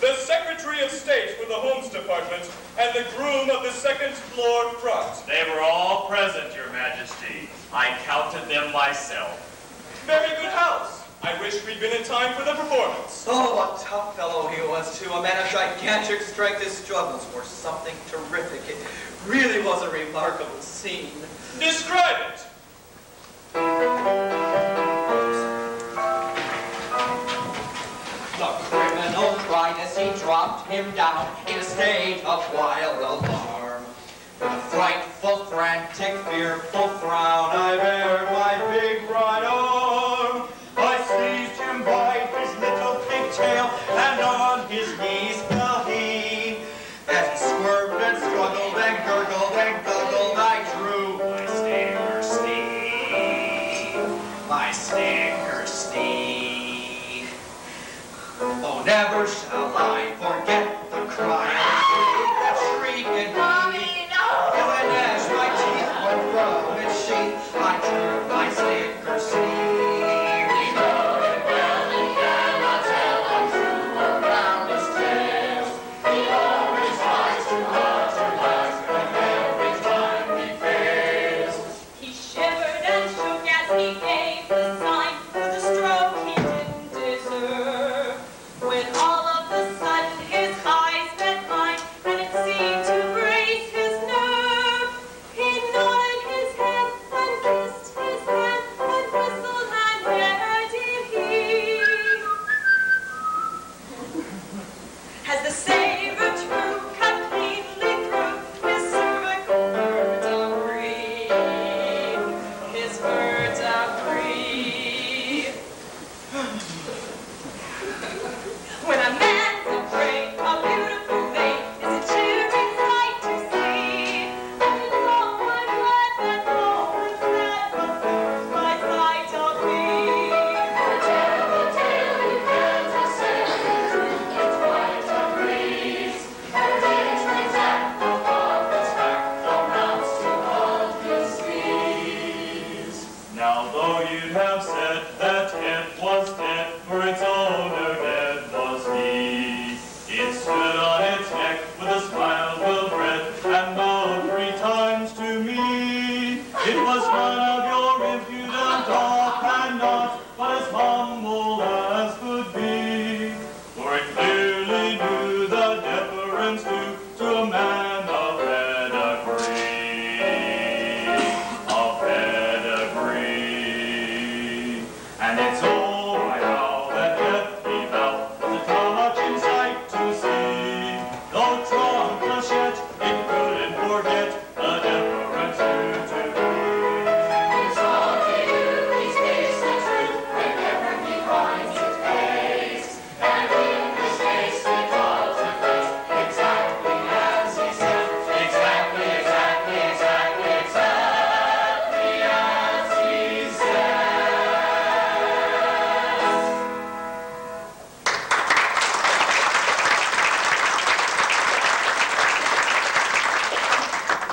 the Secretary of State for the Homes Department, and the groom of the second floor front. They were all present, Your Majesty. I counted them myself. Very good house. I wish we'd been in time for the performance. Oh, what a tough fellow he was, too. A man of gigantic strength. His struggles were something terrific. It really was a remarkable scene. Describe it. The criminal cried as he dropped him down in a state of wild alarm. With a frightful, frantic, fearful frown, I bared my big right arm. I seized him by his little pigtail, and on his knees fell he. As he squirmed and struggled and gurgled and guggled, I drew my stinger steed. My stinger steed. Oh, never shall I forget the cry of shriek and Mommy, no! As I gnashed my teeth when from its sheath I drew my stinger steed. We know it well and cannot tell untrue around his tales. He always tries too hard to last, but every time he fails. He shivered and shook as he gave the sign for the stroke he didn't deserve. When all of a sudden his eyes met mine, and it seemed to brace his nerve. He nodded his head and kissed his hand and whistled, and never did he. As the saber true cut cleanly through his cervical vertebrae, his vertebrae. When a man's afraid, a beautiful maid is a cheering sight to see. And it's all my glad that all was sad but first my sight of thee. The terrible tale he tells us every truth is quite a breeze. And takes things at the prophet's back, the rounds to hold his knees. Now, though you'd have said that it was dead, for its owner dead was he. It stood on its neck with a smile well bred, and bowed 3 times to me. It was none of your impudent talk, and not but as humble as could be. For it clearly knew the deference due to a man of pedigree. Of pedigree. And it's oh my how that death he felt was a touching sight to see. Though trunkless yet, it couldn't forget the deference due to me. It's all to you, he speaks the truth whenever he finds his face. And in his face it all took place exactly as he said. Exactly, exactly, exactly, exactly as he said.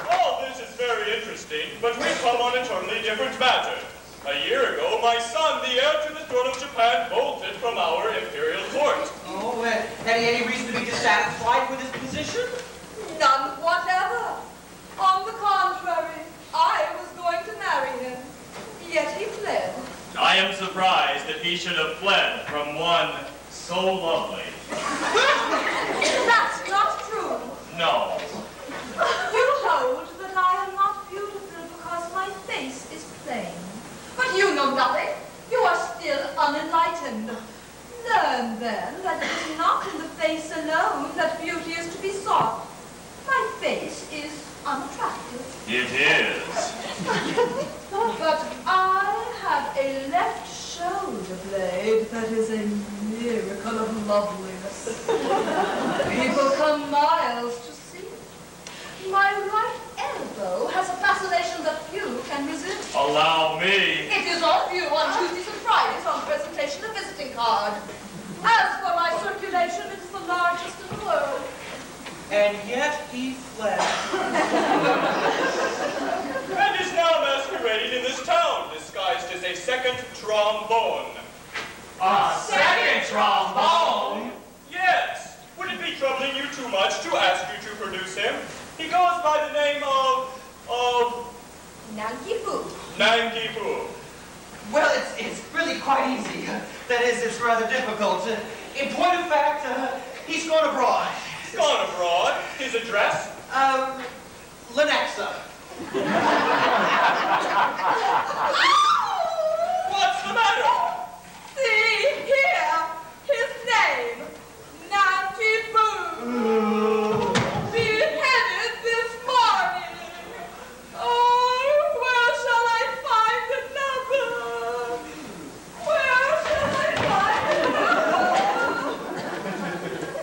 All this is very interesting, but we come on a totally different matter. A year ago, my son, the heir to the throne of Japan, bolted from our imperial court. Oh, had he any reason to be dissatisfied with his position? None whatever. On the contrary, I was going to marry him. Yet he fled. I am surprised that he should have fled from one so lovely. That's not true. No. You hold that I am not beautiful because my face is plain. But you know nothing. You are still unenlightened. Learn then that it is not in the face alone that beauty is to be sought. My face is unattractive. It is. But I have a left shoulder blade that is a miracle of loveliness. People come miles to see it. My right elbow has a fascination that few can resist. Allow me. It is on view on Tuesdays and Fridays on presentation of visiting card. As for my circulation, it is the largest in the world. And yet he fled. And is now masquerading in this town, disguised as a second trombone. A second trombone? Yes. Would it be troubling you too much to ask you to produce him? He goes by the name of Nanki Fu. Nanki Fu. Well, it's really quite easy. That is, it's rather difficult. In point of fact, he's gone abroad. He's gone abroad. His address? Lenexa. What's the matter? See here, his name, Nanki Fu. Beheaded this morning. Oh, where shall I find another? Where shall I find another?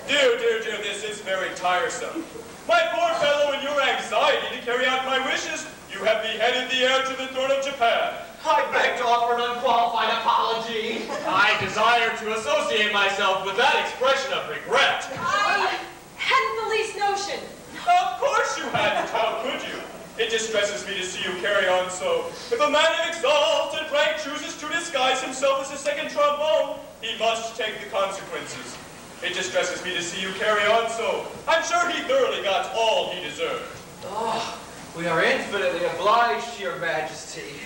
Dear, this is very tiresome. My poor fellow, in your anxiety to carry out my wishes, you have beheaded the heir to the throne of Japan. I beg to offer an unqualified apology. I desire to associate myself with that expression of regret. I hadn't the least notion. Of course you hadn't. How could you? It distresses me to see you carry on so. If a man of exalted rank chooses to disguise himself as a second trombone, he must take the consequences. It distresses me to see you carry on so. I'm sure he thoroughly got all he deserved. Oh, we are infinitely obliged to your majesty.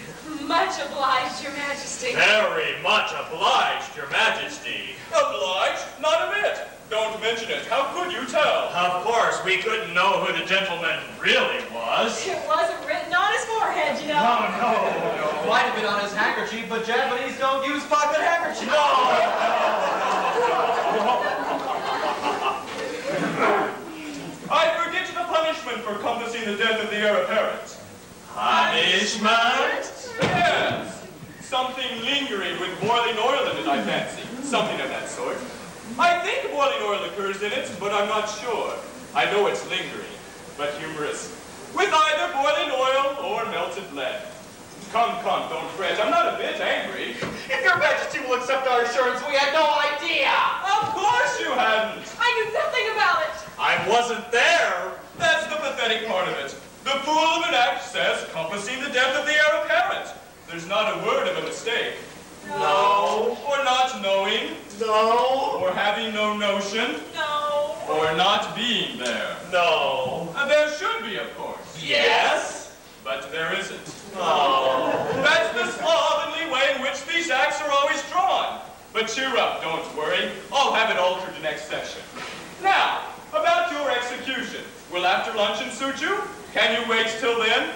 Much obliged, Your Majesty. Very much obliged, Your Majesty. Obliged? Not a bit. Don't mention it. How could you tell? Of course, we couldn't know who the gentleman really was. It wasn't written on his forehead, you know. No. Might have been on his handkerchief, but Japanese don't use pocket handkerchiefs. I forget the punishment for compassing the death of the heir apparent. Punishment? Yes. Something lingering with boiling oil in it, I fancy. Something of that sort. I think boiling oil occurs in it, but I'm not sure. I know it's lingering, but humorous. With either boiling oil or melted lead. Come, don't fret. I'm not a bit angry. If your majesty will accept our assurance, we had no idea. Of course you hadn't. I knew nothing about it. I wasn't there. That's the pathetic part of it. The fool of an act says compassing the death of the heir apparent. There's not a word of a mistake. No. Or not knowing. No. Or having no notion. No. Or not being there. No. There should be, of course. Yes. But there isn't. Oh. That's the slovenly way in which these acts are always drawn. But cheer up, don't worry. I'll have it altered the next session. Now, about your execution. Will after luncheon suit you? Can you wait till then?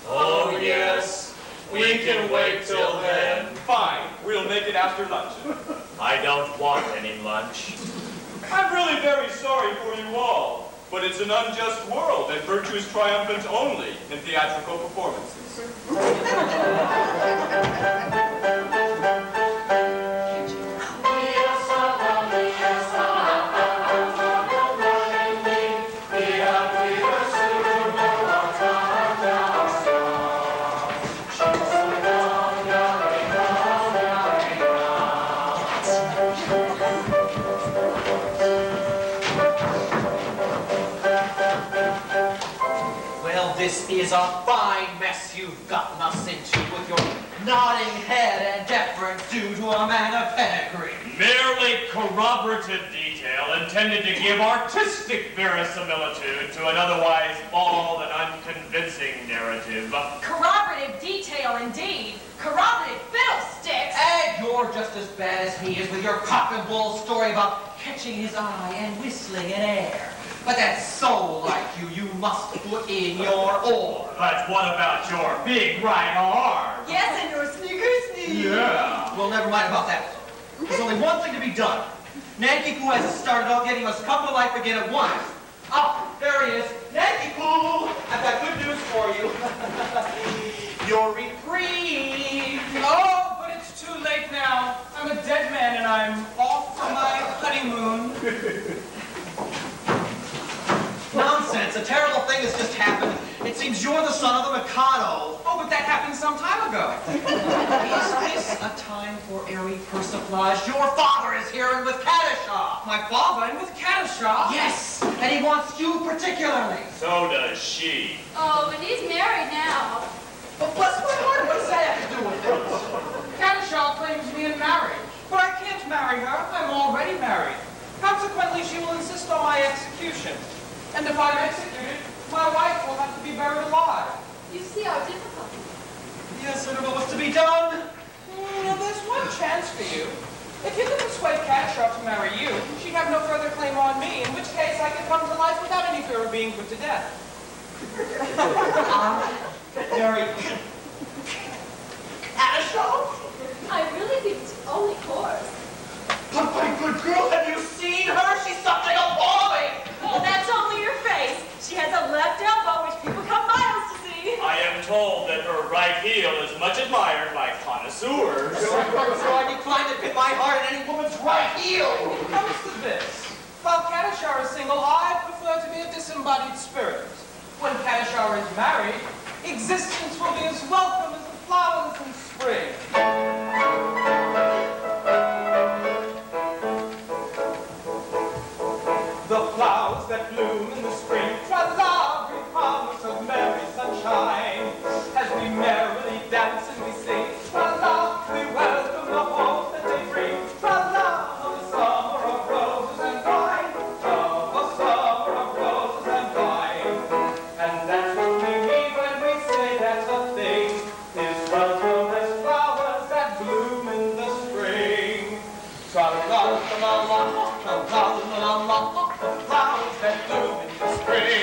Oh, yes. We can wait till then. Fine. We'll make it after luncheon. I don't want any lunch. I'm really very sorry for you all, but it's an unjust world and virtue is triumphant only in theatrical performances. This is a fine mess you've gotten us into with your nodding head and deference due to a man of pedigree. Merely corroborative detail intended to give artistic verisimilitude to an otherwise bald and unconvincing narrative. Corroborative detail, indeed. Corroborative fiddlesticks. And you're just as bad as he is with your cock and bull story about catching his eye and whistling in air. But that's so like you, you must put in your oar. But what about your big right arm? Yes, and your sneakers. Yeah. Well, never mind about that. There's only one thing to be done. Nanki-Poo has started off getting us come to life again at once. Ah, there he is. Nanki-Poo! I've got good news for you. Your reprieve. Oh, but it's too late now. I'm a dead man and I'm off for my honeymoon. Nonsense. A terrible thing has just happened. It's seems you're the son of the Mikado. Oh, but that happened some time ago. Is this a time for airy persiflage? Your father is here and with Kadisha. My father and with Kadisha? Yes, and he wants you particularly. So does she. Oh, but he's married now. Well, bless my heart, what does that have to do with it? Kadisha claims me in marriage, but I can't marry her. I'm already married. Consequently, she will insist on my execution. And if I'm executed, my wife will have to be buried alive. You see our difficulty. Yes, I don't know what's to be done. There's one chance for you. If you could persuade Kadisha to marry you, she'd have no further claim on me, in which case I could come to life without any fear of being put to death. Very Kadisha? I really think it's the only course. But my good girl, have you seen her? She's something appalling. Oh, that's only her face. She has a left elbow which people come miles to see. I am told that her right heel is much admired by connoisseurs. So I decline to put my heart in any woman's right heel. It comes to this. While Kadisha is single, I prefer to be a disembodied spirit. When Kadisha is married, existence will be as welcome as the flowers in spring. The flowers that bloom in the spring, tra-la, bring promise of merry sunshine. As we merrily dance and we sing, tra-la, we welcome the hope that they bring. Tra-la, of the summer of roses and wine, of the summer of roses and wine. And that's what we mean when we say that the thing is welcome as flowers that bloom in the spring. Tra-la-la-la-la, tra-la-la-la-la, flowers that bloom in the spring.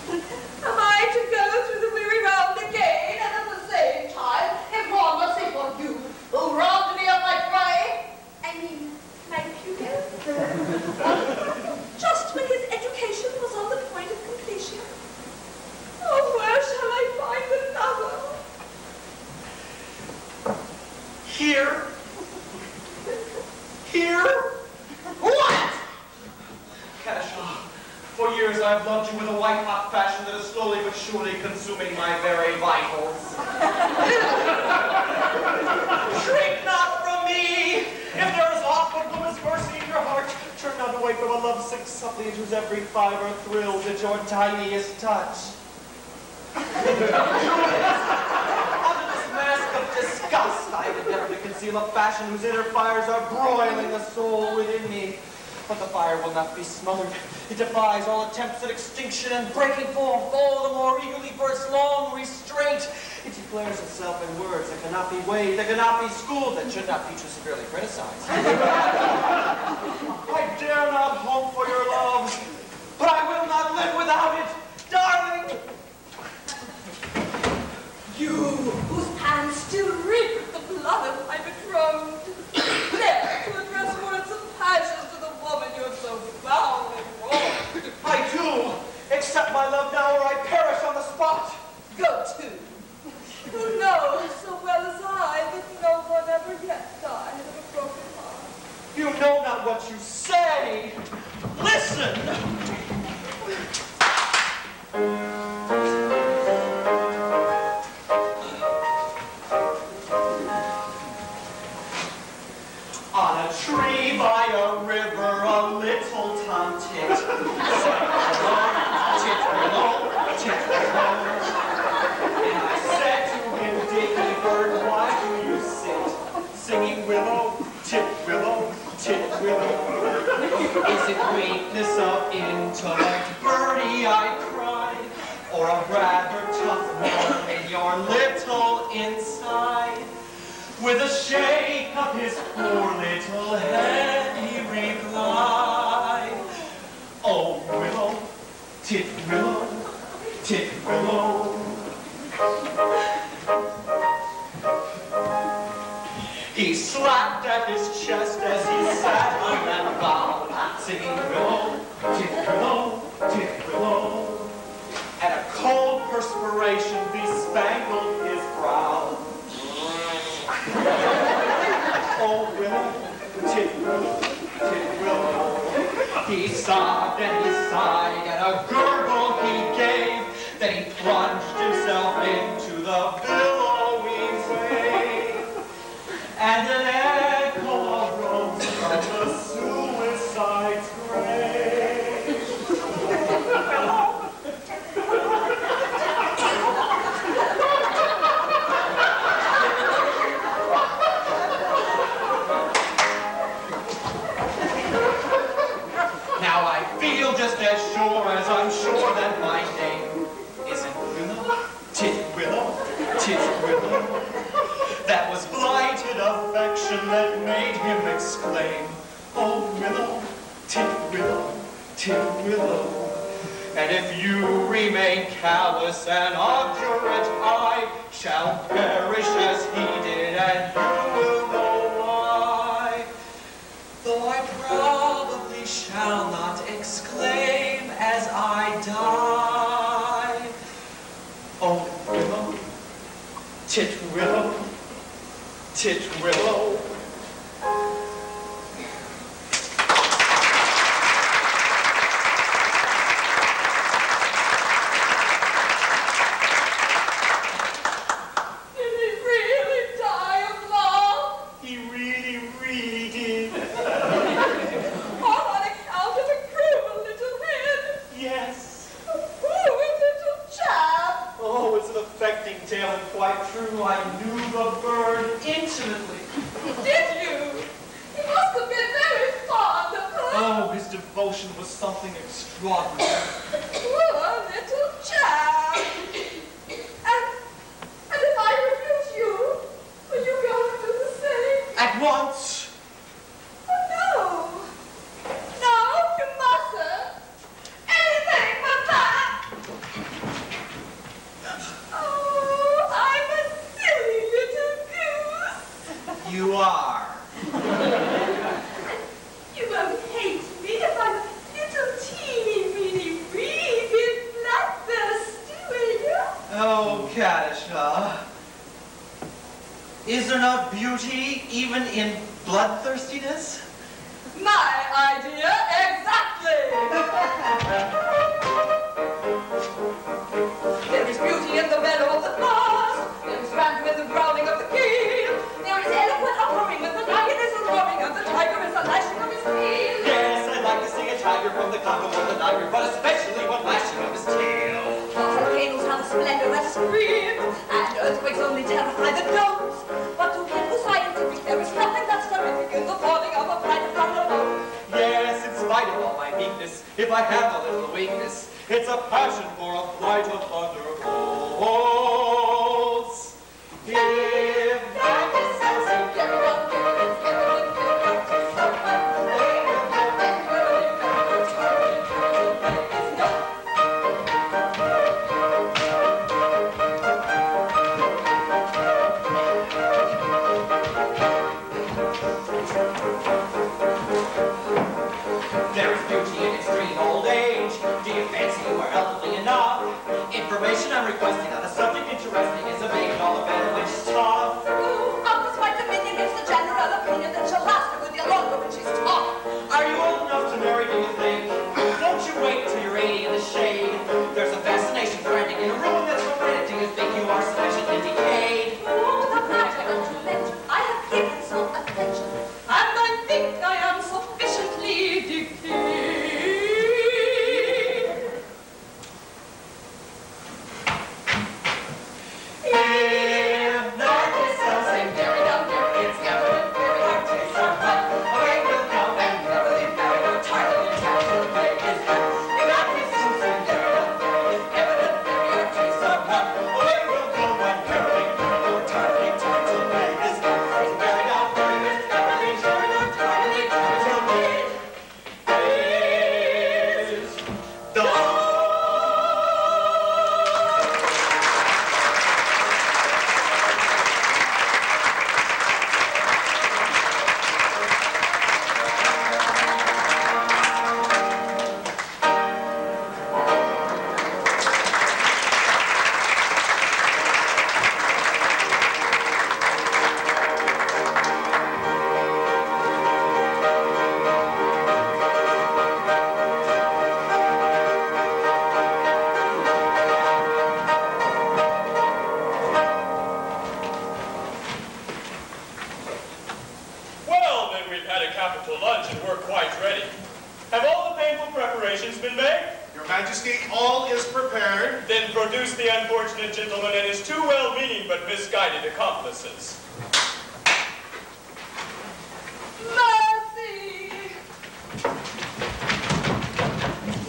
Am I to go through the weary round again, and at the same time, inform the simple youth who robbed me of my prey? I mean, my pupil? Just when his education was on the point of completion. Oh, where shall I find another? Here. Here. What? Cassia, for years I've loved you with a white-hot passion that is slowly but surely consuming my very vitals. Shrink not from me! If there is aught but woman's mercy in your heart, turn not away from a lovesick suppliant whose every fiber thrills at your tiniest touch. Under this mask of disgust, I have endeavored to conceal a passion whose inner fires are broiling the soul within me. But the fire will not be smothered. It defies all attempts at extinction and breaking forth all the more eagerly for its long restraint. It declares itself in words that cannot be weighed, that cannot be schooled, that should not be too severely criticized. I dare not hope for your love, but I will not live without it, darling. You, whose hands still reek with the blood of my betrothed, dare to address words of passion to the woman you have so foully wronged. I do. Accept my love now or I perish on the spot. Go to. Who knows so well as I that no one ever yet died of a broken heart? You know not what you say. Listen. On a tree by a river, a little tomtit sang tit-willow, tit-willow. And I said to him, Dicky bird, why do you sit singing willow, tit-willow, tit-willow? Is it weakness of intellect, birdie, I cried, or a rather tough worm in your little inside? With a shake of his poor little head, he replied, oh, willow, tit-willow, tit-willow. He slapped at his chest as he sat on that bough, singing willow, tit-willow, tit-willow. And a cold perspiration bespangled his brow. Oh, willow, tit-willow, tit-willow. He sobbed and he sighed and a gurgle he gave. Then he plunged himself into the billowy wave. And an echo arose from the suicide's grave. Now I feel just as sure as I'm sure that my name isn't Willow, tit-willow, tit-willow. That was blighted affection that made him exclaim, oh, willow, tit-willow, tit-willow. And if you remain callous and obdurate, I shall perish as he did, and you will know why. Though I probably shall not exclaim as I die. Oh, willow, tit-willow, tit-willow. Did he really die of love? He really, really did. All on account of a cruel little hen? Yes. A poor little chap? Oh, it's an affecting tale and quite true. I knew the bird intimately. Did you? He must have been very fond of her. Oh, his devotion was something extraordinary. Poor little chap. And if I refuse you, will you go and do the same? At once. Oh, no. No, you mustn't. Anything but that. caddish, huh? Is there not beauty even in bloodthirstiness? My idea, exactly! There is beauty in the bellow of the blast. There is random in the growling of the keel. There is eloquent uproaring when the lion is roaring and the tiger is the lashing of his tail. Yes, I'd like to see a tiger from the Congo or the Niger, but especially one lashing of his tail. Volcanoes have a splendor that screams, and earthquakes only terrify the domes. But to men who scientific, there is nothing that's terrific in the falling of a flight of thunder. Yes, in spite of all my meekness, if I have a little weakness, it's a passion for a flight of thunderbolts. If that is something very well, there is beauty in extreme old age. Do you fancy you are elderly enough? Information I'm requesting on a subject interesting is a maiden all the better when she's tough. of this my dominion is the general opinion that she'll last a good deal longer when she's tough. Are you old enough to marry, do you think? Won't you wait till you're 80 in the shade? There's a fascination for ending in a room that's romantic. Do you think you are sufficiently decayed? Oh, the matter not to mention, I have given some attention, and I think I am sufficiently decayed. If that is something very down there, it's evident, very hard to survive. A rain will come and never leave married or tired of the play is done. If that is something very down there, it's evident, very hard to survive. A rain will come and never leave married or tired of the play is done. It's very down there, it's evident, very hard to survive. Is done. Well, then we've had a capital lunch and we're quite ready. Have all the painful preparations been made? Your Majesty, all is prepared. Then produce the unfortunate gentleman and his two well-meaning but misguided accomplices. Mercy!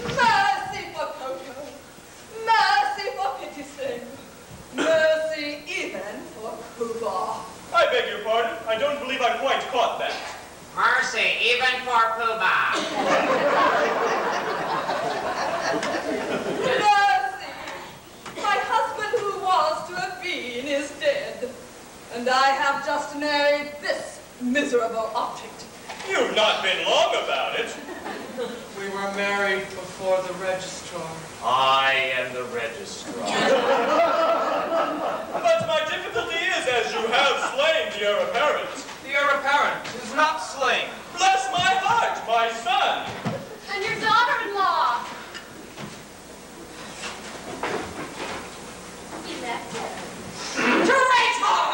Mercy for Coco! Mercy for pity's sake! Mercy even for Cuba! I beg your pardon. I don't believe I quite caught that. Mercy, even for Pooh-Bah. Mercy! My husband who was to have been is dead, and I have just married this miserable object. You've not been long about it. We were married before the registrar. I am the registrar. But my difficulty is, as you have slain the heir apparent. The heir apparent is not slain. Bless my heart, my son. And your daughter-in-law. Elected. Traitor!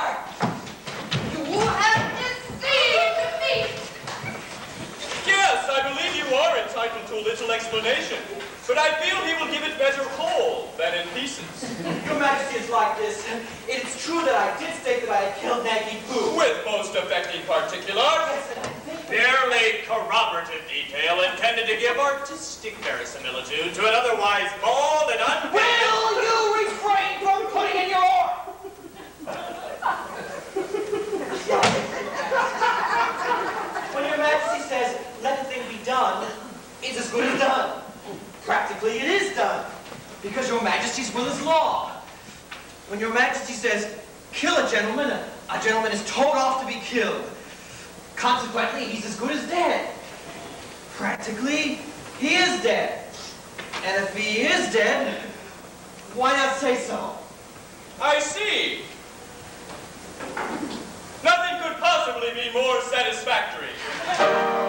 You have deceived me! Yes, I believe you are entitled to a little explanation. But I feel he will give it better whole than in pieces. Your Majesty is like this. It is true that I did state that I had killed Naggy Poo. With most affecting particular, barely corroborative detail intended to give artistic verisimilitude to an otherwise bald and unpaid. Will you refrain from putting in your oar? When Your Majesty says, let the thing be done, it's as good as done. Practically it is done, because Your Majesty's will is law. When Your Majesty says, kill a gentleman is told off to be killed. Consequently, he's as good as dead. Practically, he is dead. And if he is dead, why not say so? I see. Nothing could possibly be more satisfactory.